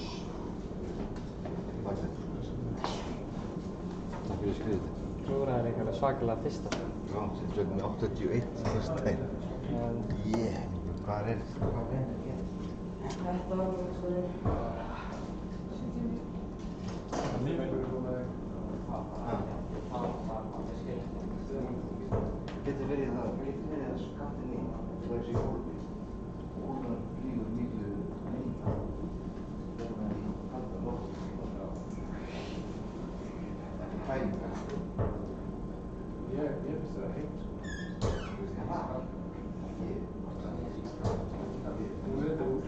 Takk fyrir skriðið. Klúraði líka svakalega fyrsta. Já, sem tökum við 81 fyrst daginn. Hvað er þetta? Þetta var svona... Getur verið það skattin í, svo þessi hólfi. Hólfan flýgur miklu lengra. Þegar maður í kalda loft. Þetta er fælingar. Ég finnst það heitt. Þú veist það var? Ég veit það úr.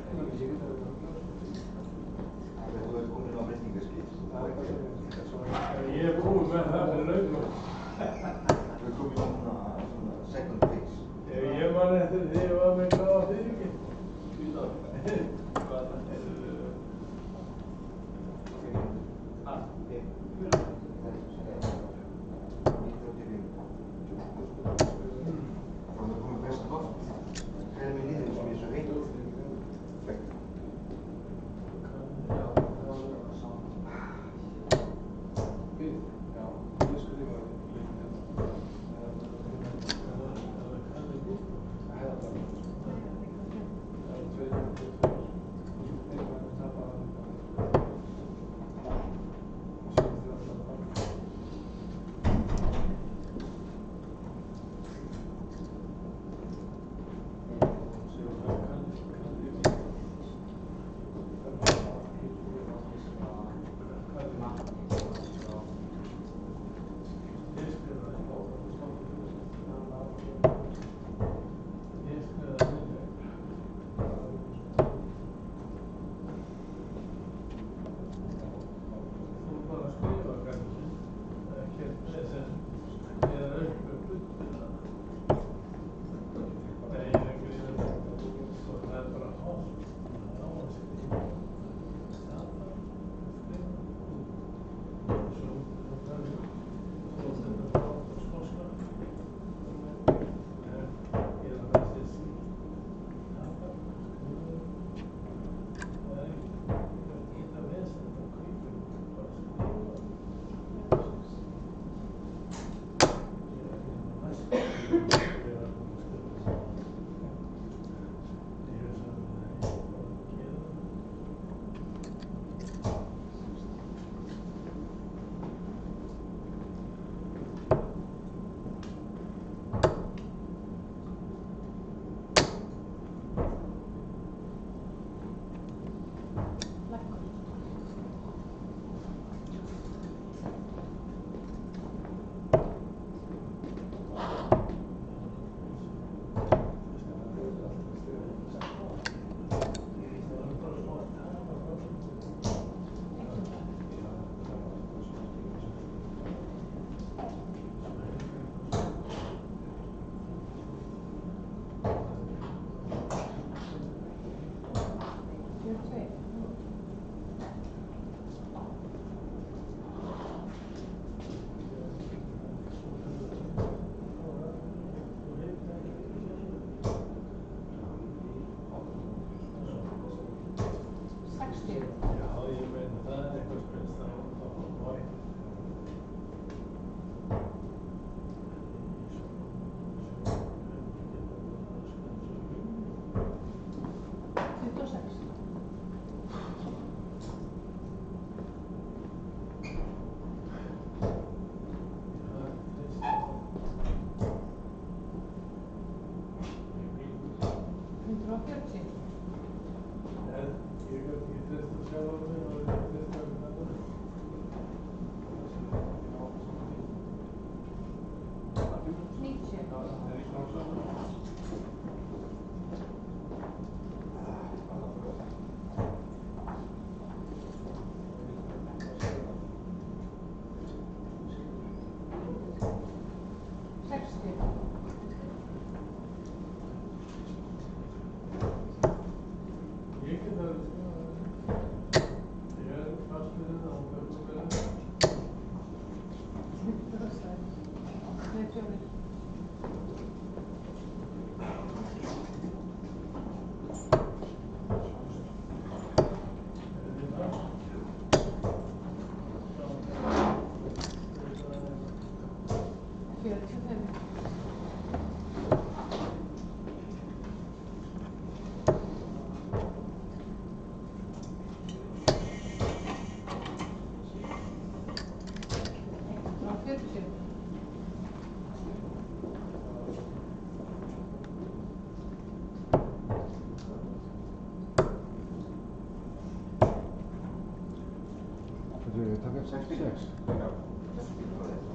Þurfum við að taka 66? Já, 66.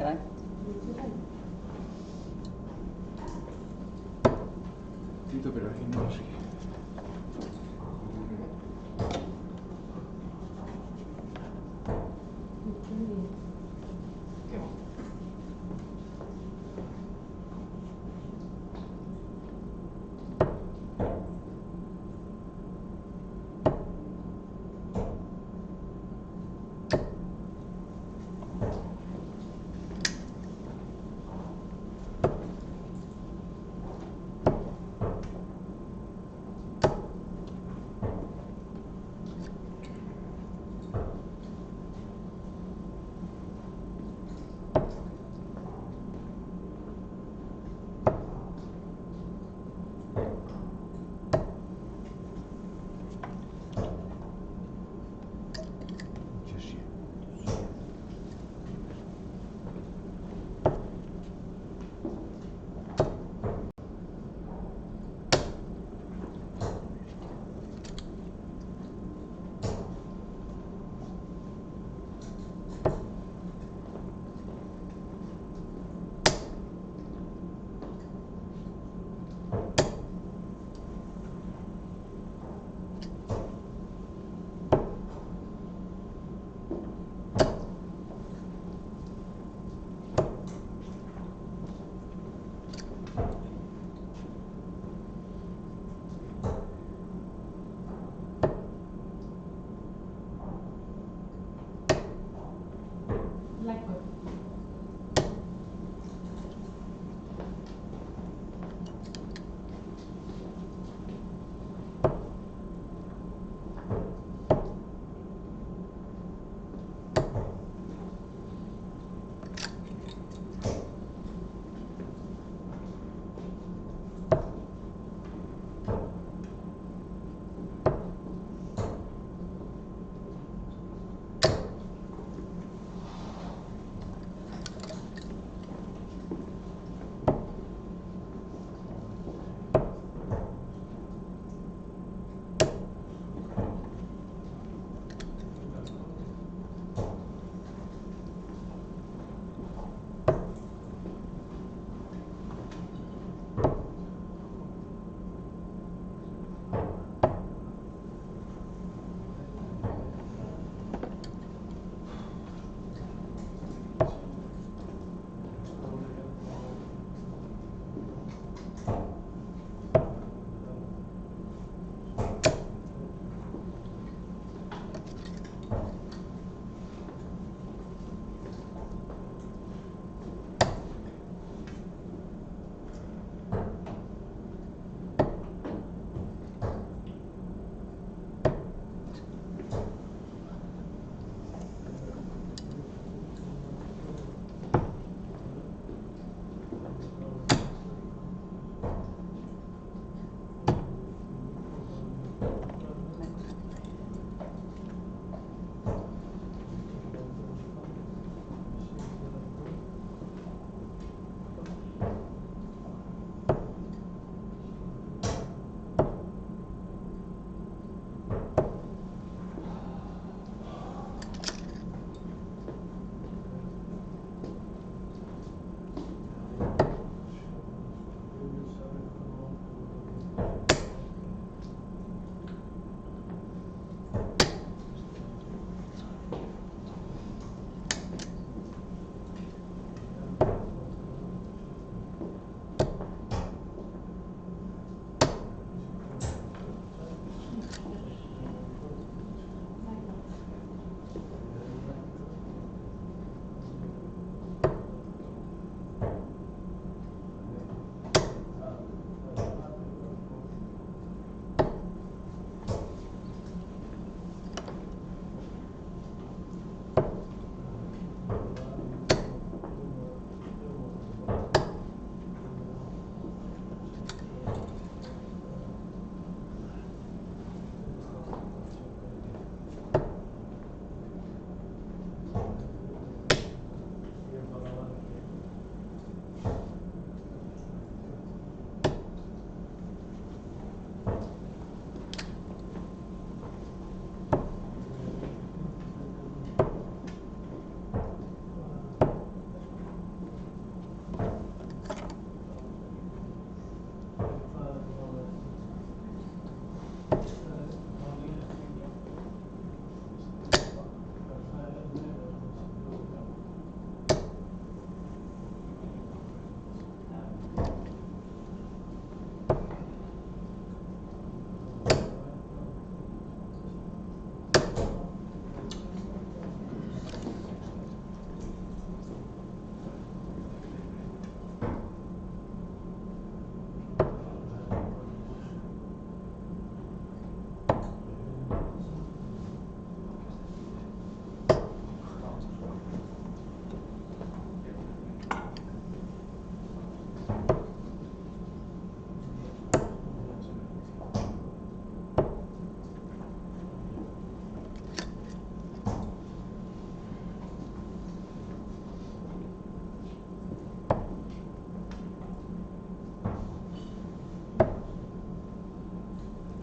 Grænt. Tito, pero aquí no sé.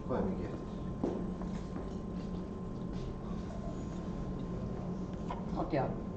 Hvað er mikið eftir? 18.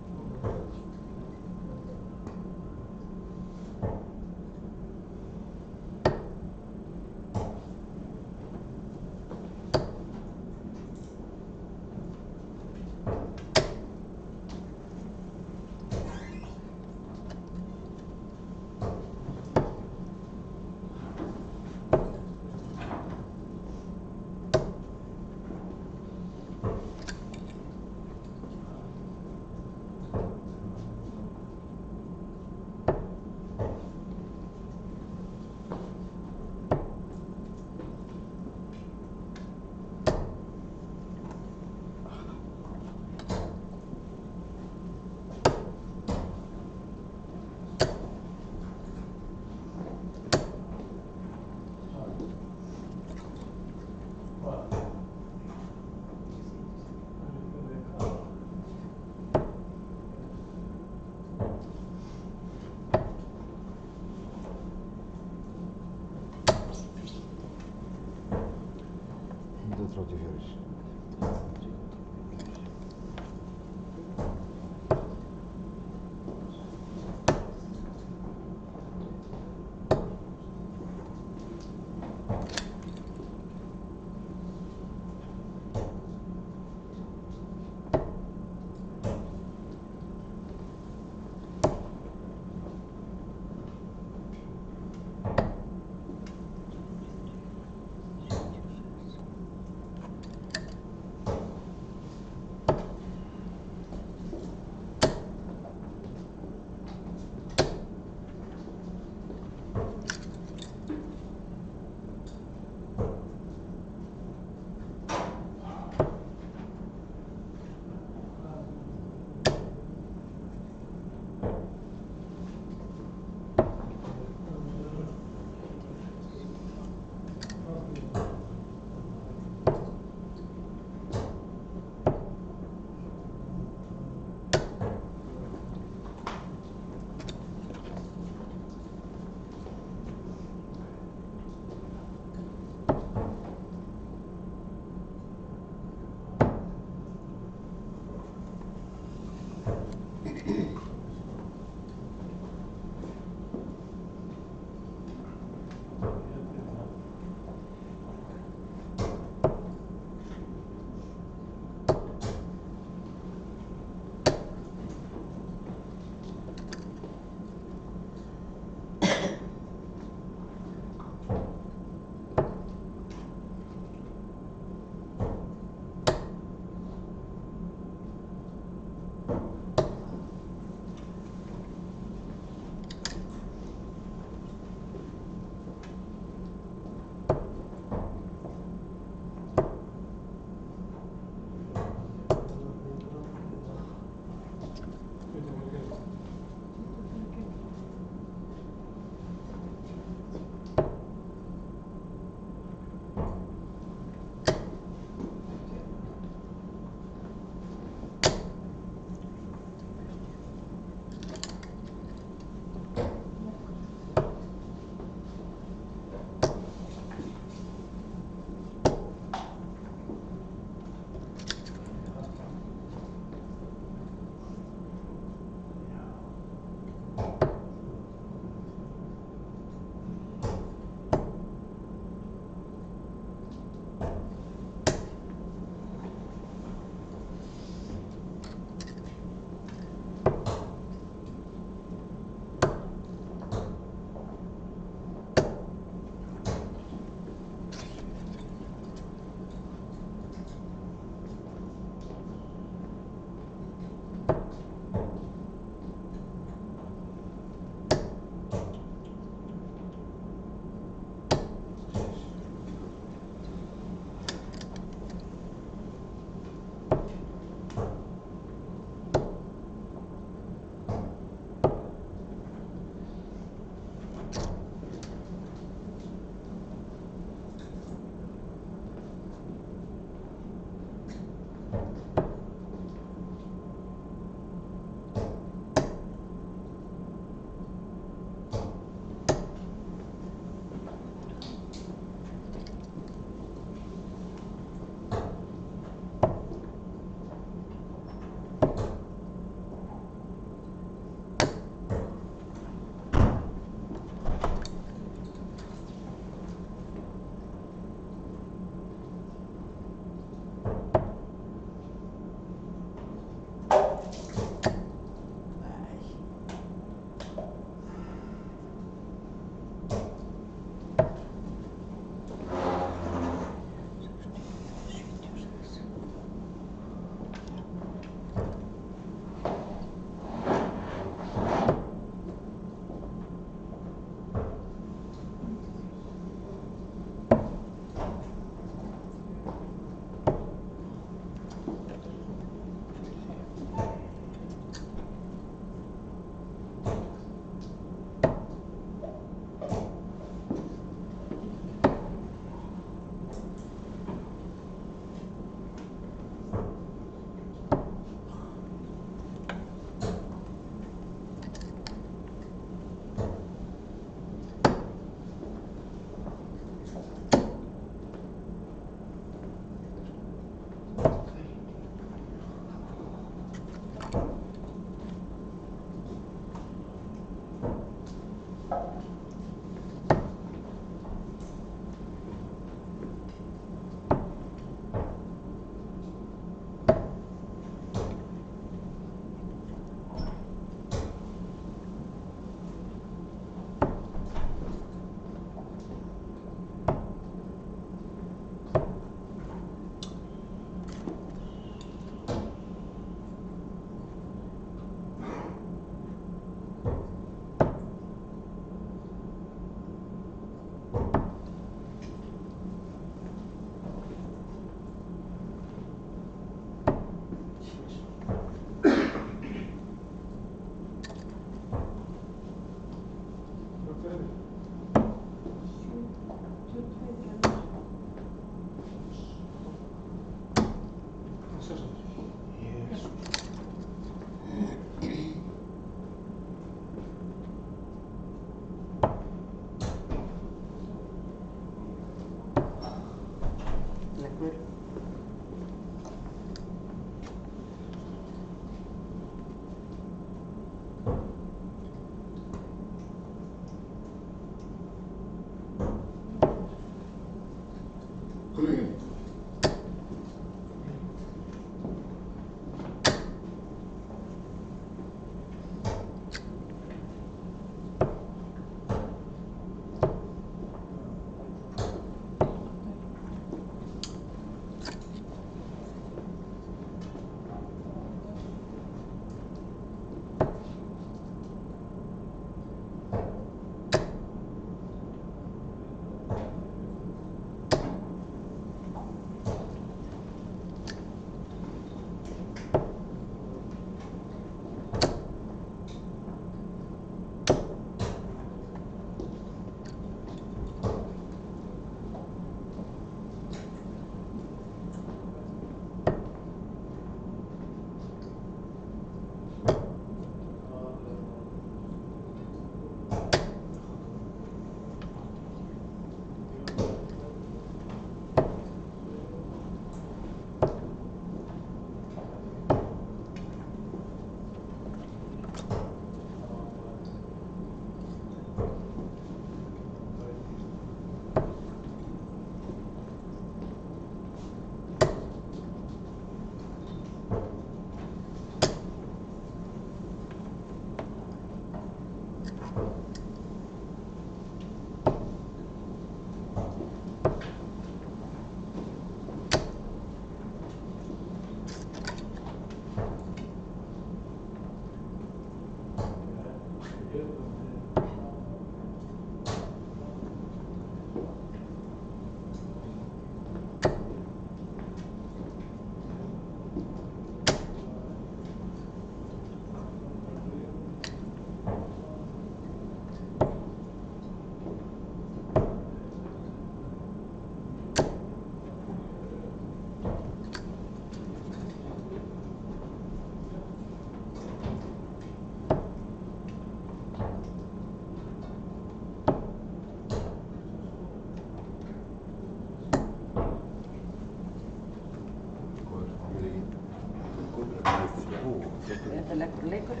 Þetta leggur leikur.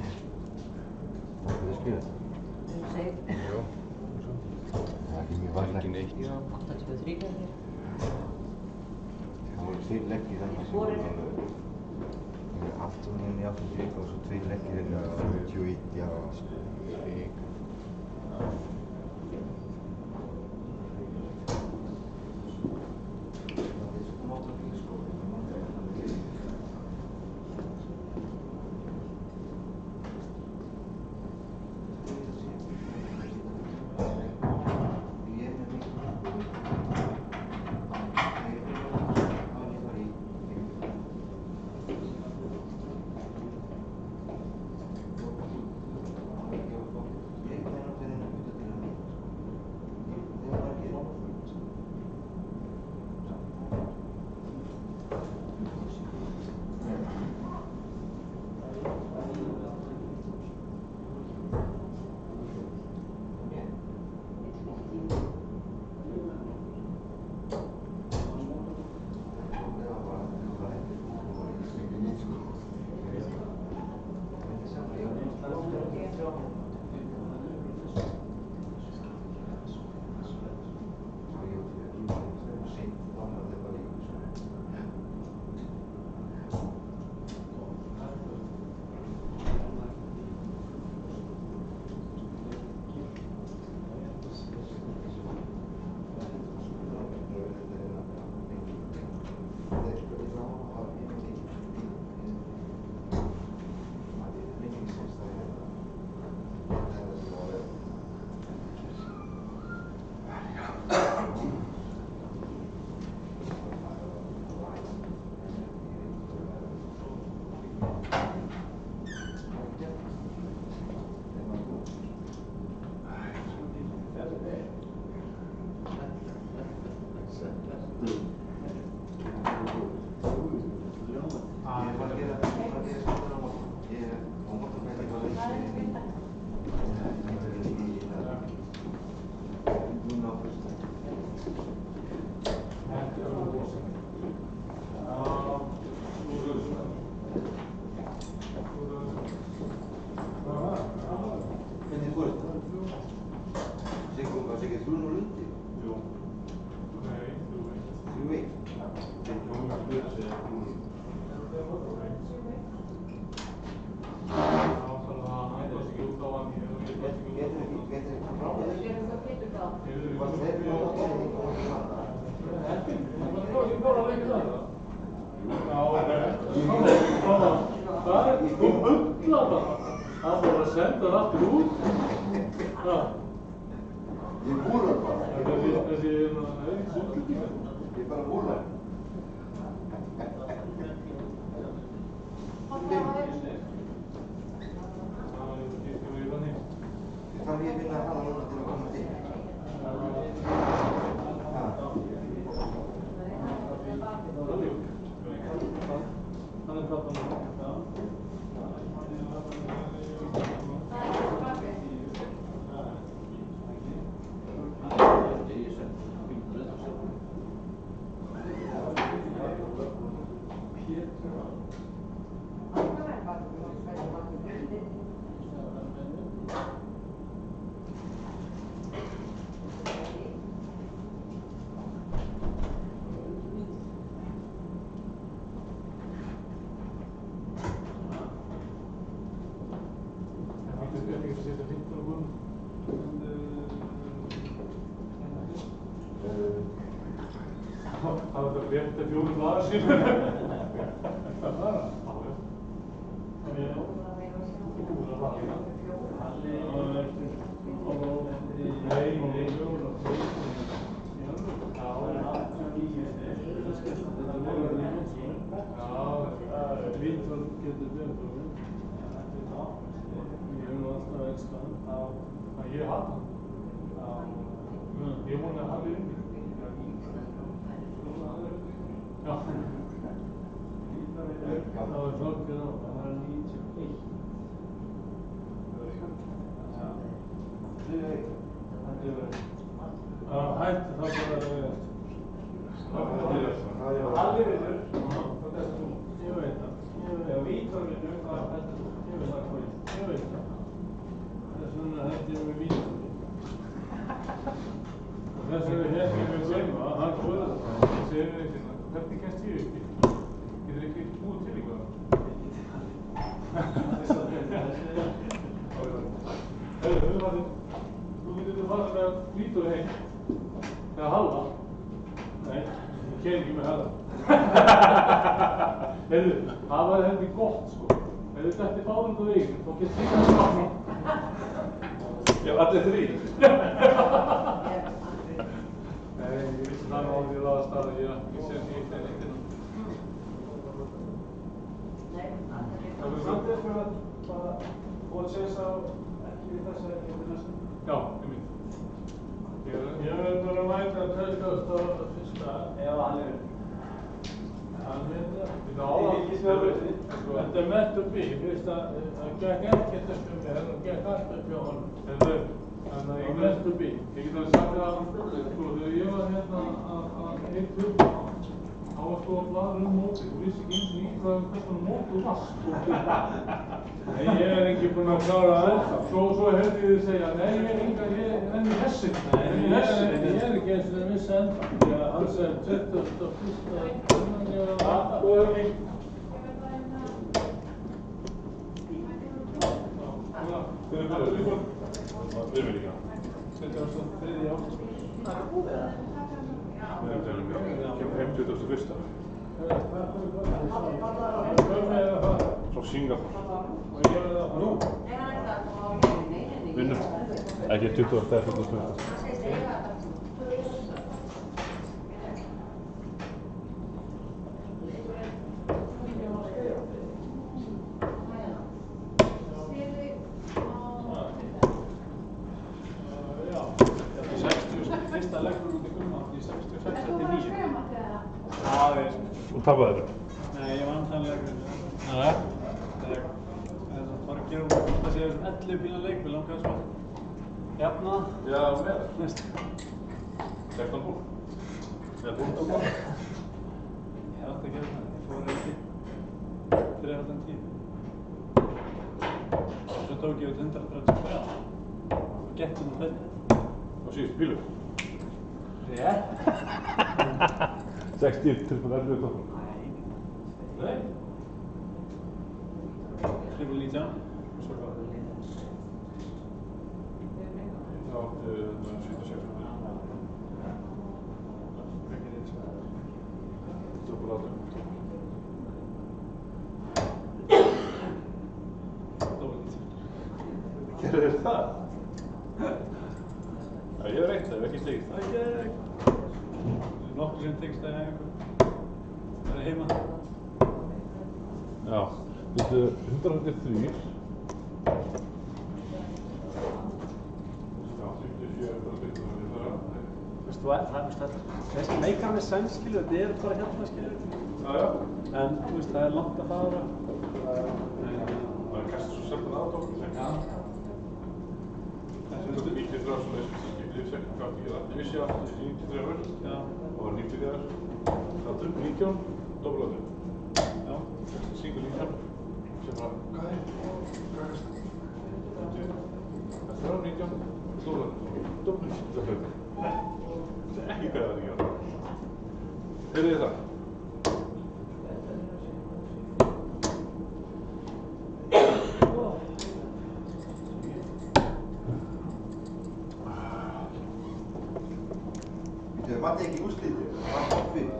Hvað er það skrifað? Segir. Jó. Það er ekki mjög varlega. Ekki neitt. 83 gæðir. Það voru 2 leggir þarna sem voru alveg aftur inn í 81 og svo 2 leggir inn í 41, já. Svik. Þetta er 4 blaðar síðan. Þetta var það. Halli vinnur, það er þú. Ég veit það. Þegar Vítor vinnur, það er þetta þú. ég við vín. Og þess að við hérna við Gunna, hann skoði það. Það segir við ekki, hvernig kemst ég ekki? Getur ekki búið til eitthvað? Heyrðu, Martin, þú getur fara með vítur heim. Eða halva. Nei, ég ken ekki með halva. Heyrðu, það var heldur gott sko. Ef þú dættir báðum á veginn, þá getur þig að skapna. Já, allir þrír. Nei, ég vissi það nú áður ég laði að starra, ég sé ekki eitt en eitt innan. Það verður samt eitthvað að bara búið að segja sá ekki við þess að ekki við næstum? Já, einmitt. Ég verður bara að mæta að 21. ef hann er. Hann er það. Þetta er mett upp í, það gekk ekkert upp mér, það gekk allt upp hjá honum. Þannig að ég mett upp í. Ég get alveg sagt þér að hann spurði, sko, þegar ég var hérna að eitt hugum á hann, þá var sko að bladur mótið, þú vissi ekki eins og í hvað hvernig mótið varst. Nei, ég ekki búinn að klára það ennþá. Svo heyrði ég þið segja, nei, ég er enn í hessin. Ég er ekki eins og það vissi ennþá. Því að hann segði 21. Þeir eru bara líka. Við erum líka. 23. ágúst. Það er búið það? Við erum kemur heim 21. Frá Singapúr. Nú? Vinnum. Ekki 20. Þú tapaði þér? Nei, ég vann þann leikur. Nei? Það var að gera það sé 11 fína leik, við langaði svo jafna. Já, með. 16 ból. Eða 12 ból. Ég átti að gera það, ég fór ekki 3,10. Svo tók ég út 133 og gettum það þetta. Á síðustu bílu? Rétt. 60 til på 11 tók. Nei? 19. Svo var það. Já, 76. Ekki rétt svo. Doppel 18. Doppel 19. Gerðu þér það? Já, ég hef reynt það, ég hef ekki slegist það. Nokkur sem tekst að það er heima. Já, þetta er 183. Já, 77. Þessi leikar með sens, skilur, þetta er bara hérna, skilur. Já, já. En, þú veist, það er langt að fara. Það kastar svo sjaldan aðtóknum. Já. Þetta er 93 svona þessu skipið, ég vissi að það er 93 röð. Já. Og það var 90 þegar. Það er 19, doppelöðu. Já. Single 19. Sem bara, hvað er það? Hvað er það? Það er 19, doppelöðu. Doppelöðu. Það er ekki hvað það er ekki að það. Heyrðu þið það? Matti ekki úrslitið, það var tótt fyrir.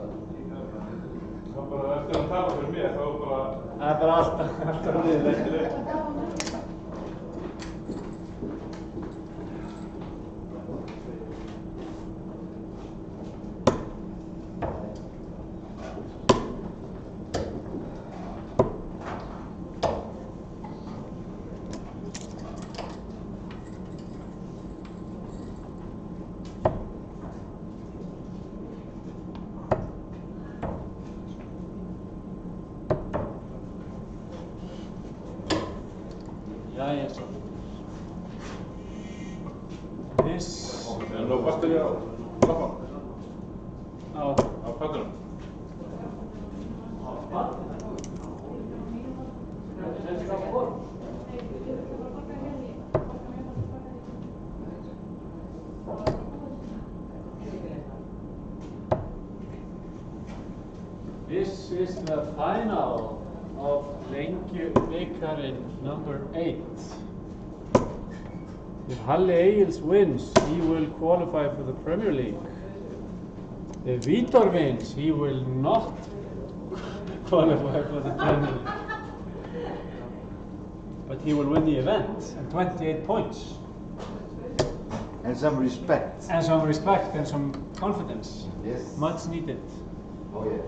Það var bara eftir að tapa fyrir mér, þá bara... Það er bara alltaf niður. Jæja, svo. Viss. En þú fastir ég á lappan? Á pönnunum? This is the final of Lengjubikarinn number 8. If Halli Egils wins, he will qualify for the Premier League. If Vítor wins, he will not qualify for the Premier League. But he will win the event and 28 points. And some respect. And some respect and some confidence. Yes. Much needed. Oh yes.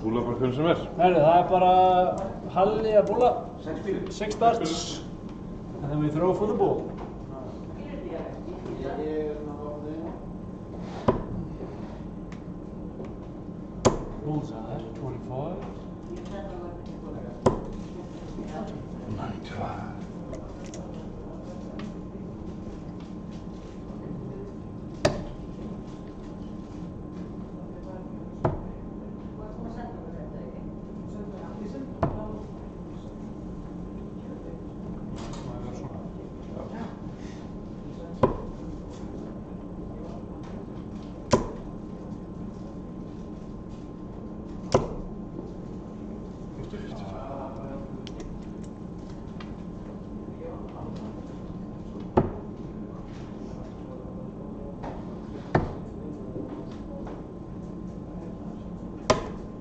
Búla bara hvernig sem Herri, það er bara Halli að búla 6 starts and then we throw for the ball. Bullseye, 25. 95.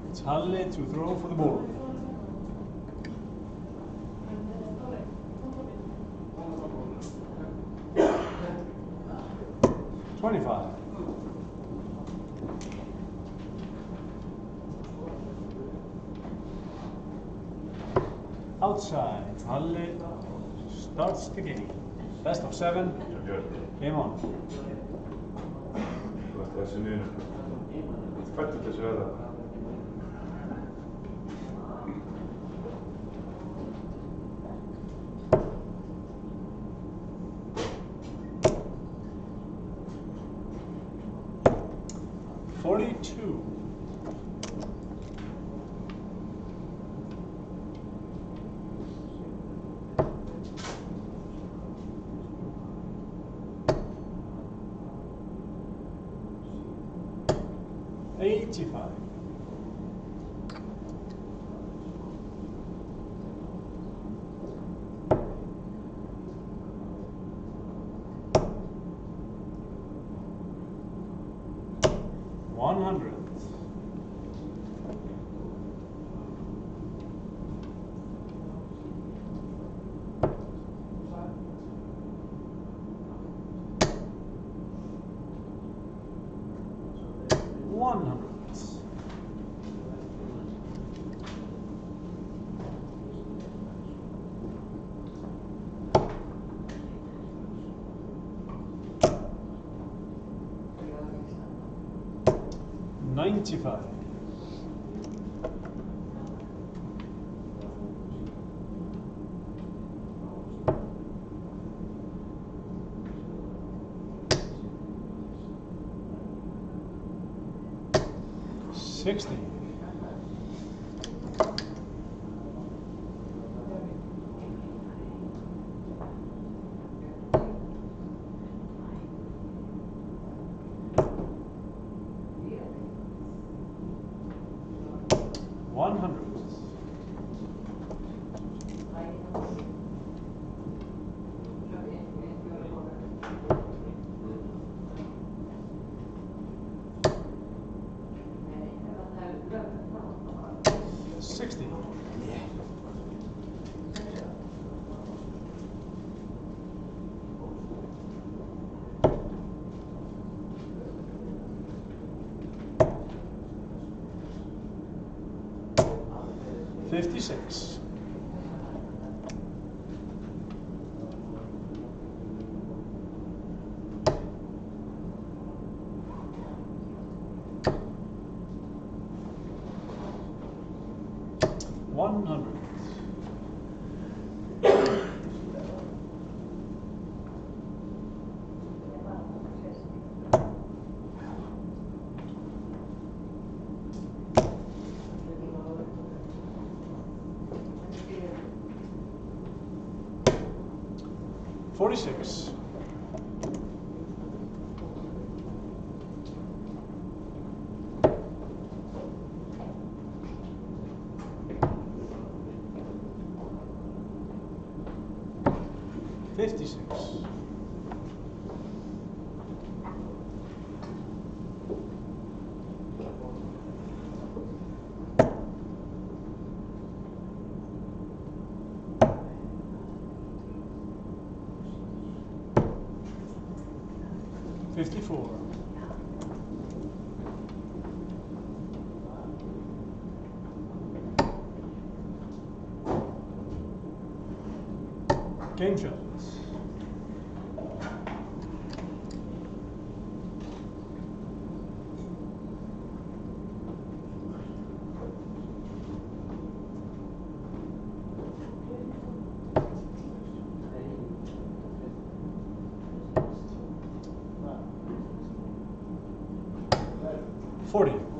It's Halli to throw for the ball. $25. Outside, Halli starts the game. Best of 7. Game on. Þessi niður. Fættur þessu veða. $85. $100. $95. $60. $100. $60. $56. $100. $46. 56. Game shots. $40.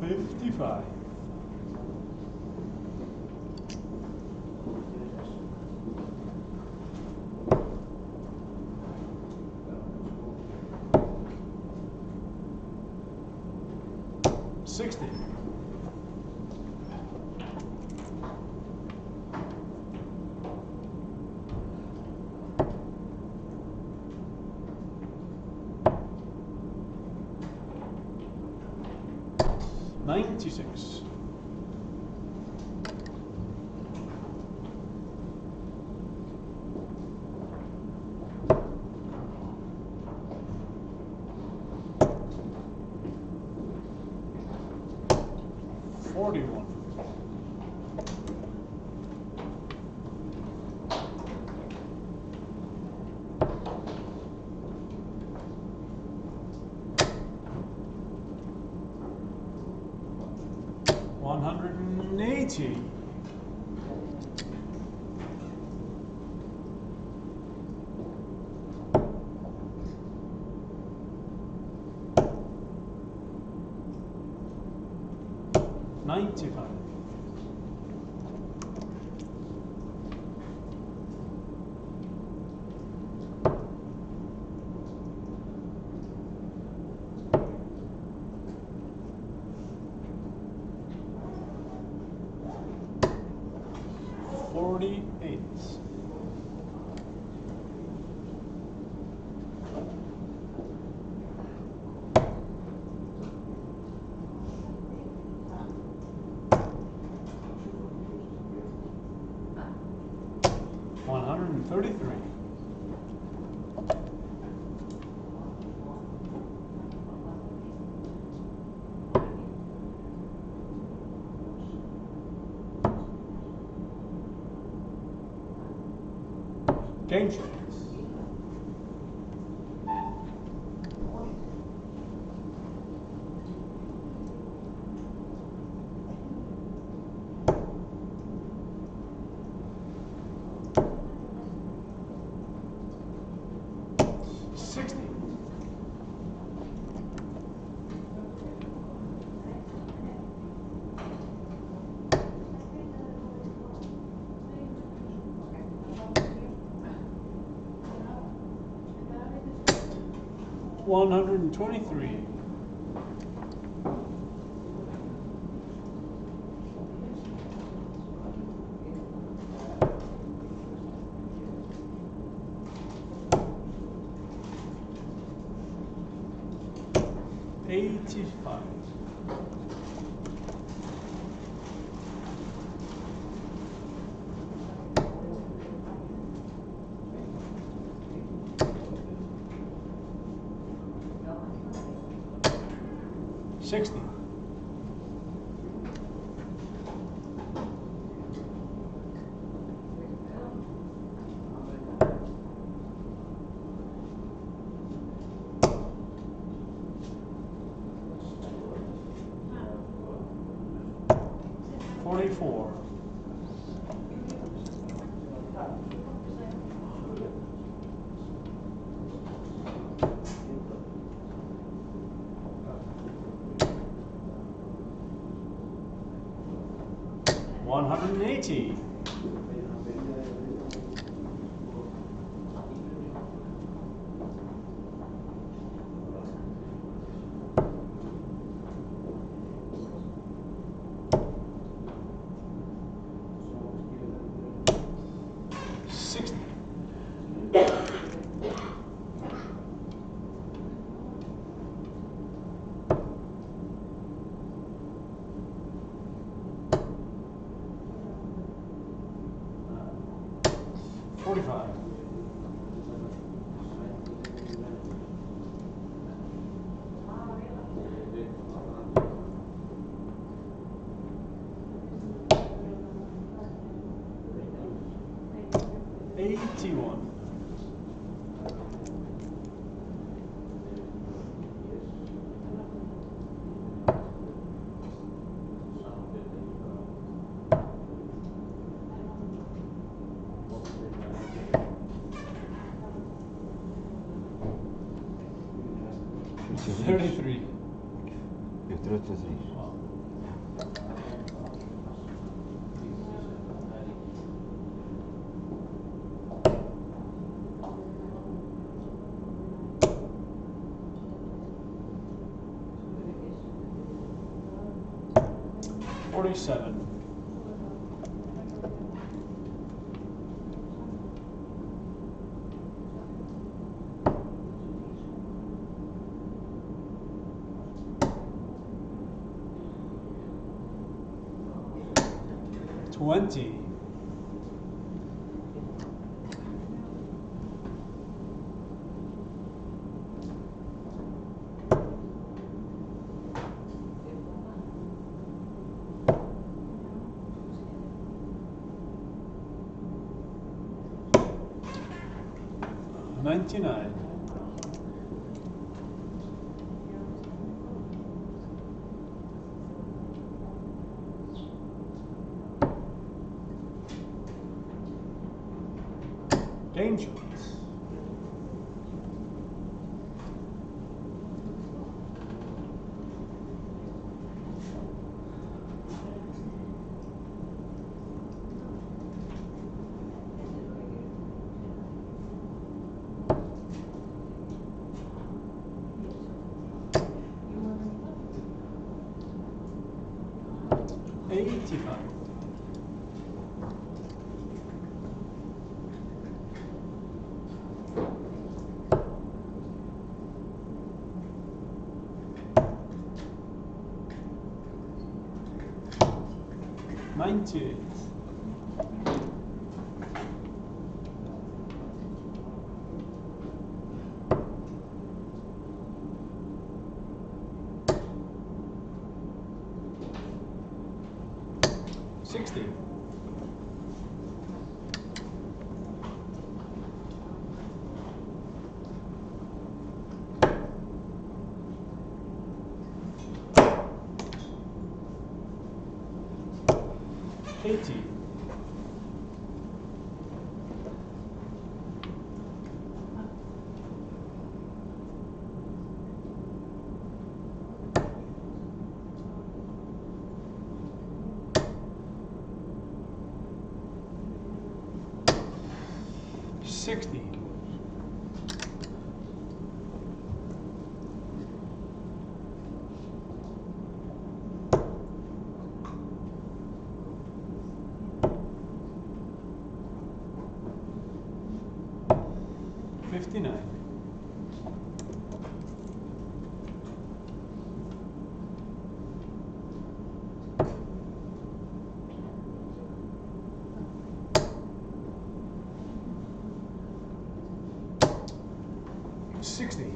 $55. $60. $96. $41. $180. $95. $48. $133. Game shots. $60. $123. $85. $60. $44. 180. Eu 33. $47. $20. $99. Dangerous. $85. $98. $60. $80. $60. $59. $60.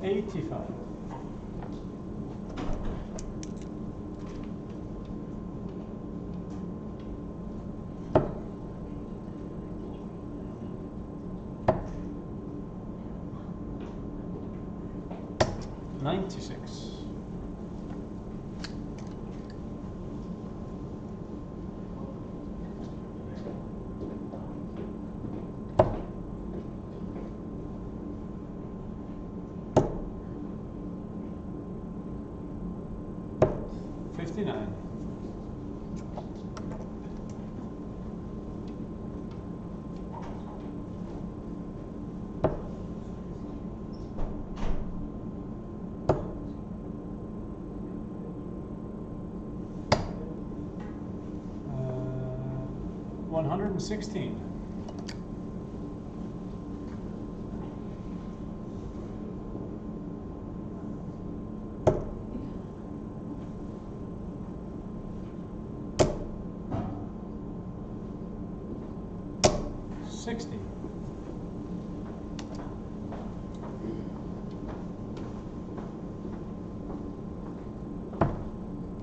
$85. $96. 59. Uh, 116.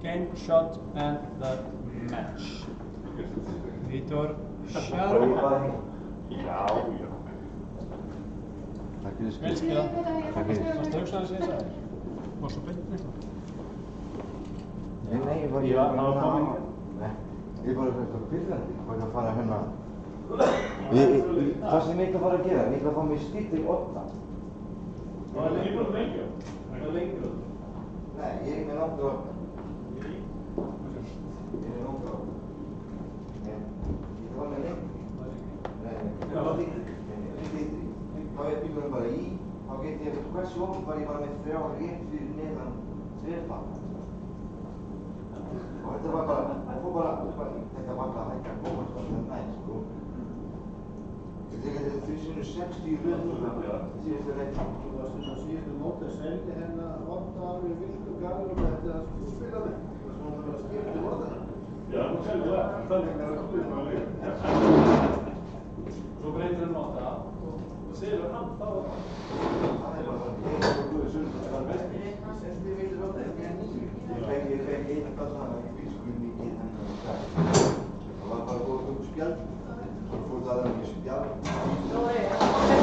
Game, shot, and the match. Vítor, Sharu. Já. Takk fyrir Vel skilað. Takk fyrir. Varstu að hugsa það síðan sagði? Var svo beint miklu? Nei, ég var Nei, ég bara byrjandi, hvað að fara hérna. Það sem ég ætla að fara að gera, ég ætla að fá mig stýtt til 8. Hvað er lengur? Hvað er lengur? Nei, ég er með nokkuð 8. Ég er nokkuð 8. Ég ætla að fá mig lengur. Nei, það var stýttri. Þá er bílunum bara í, þá get ég, hversu ofn var ég bara með 3 rétt fyrir neðan þrefaldan. Og þetta var bara, þetta var bara að hækka að koma svo þetta næst, sko. Þegar þetta 360 röðnum síðustu leiknum. Þú varst þess að síðustu móti að selja hérna 8 ári vildu galur með þetta að þú spila með. Það var svona að skipta mótana. Já, þú selja það. Þannig að það spila með líka. Svo breytir hann 8 og selur hann þá. Það er bara þannig, ég er góðið sögum, það var besti. Ég vildi ráta þetta en 9. Ég fekk eitt að svona bílskulum mikið hennar og það. Það var bara góð spjald.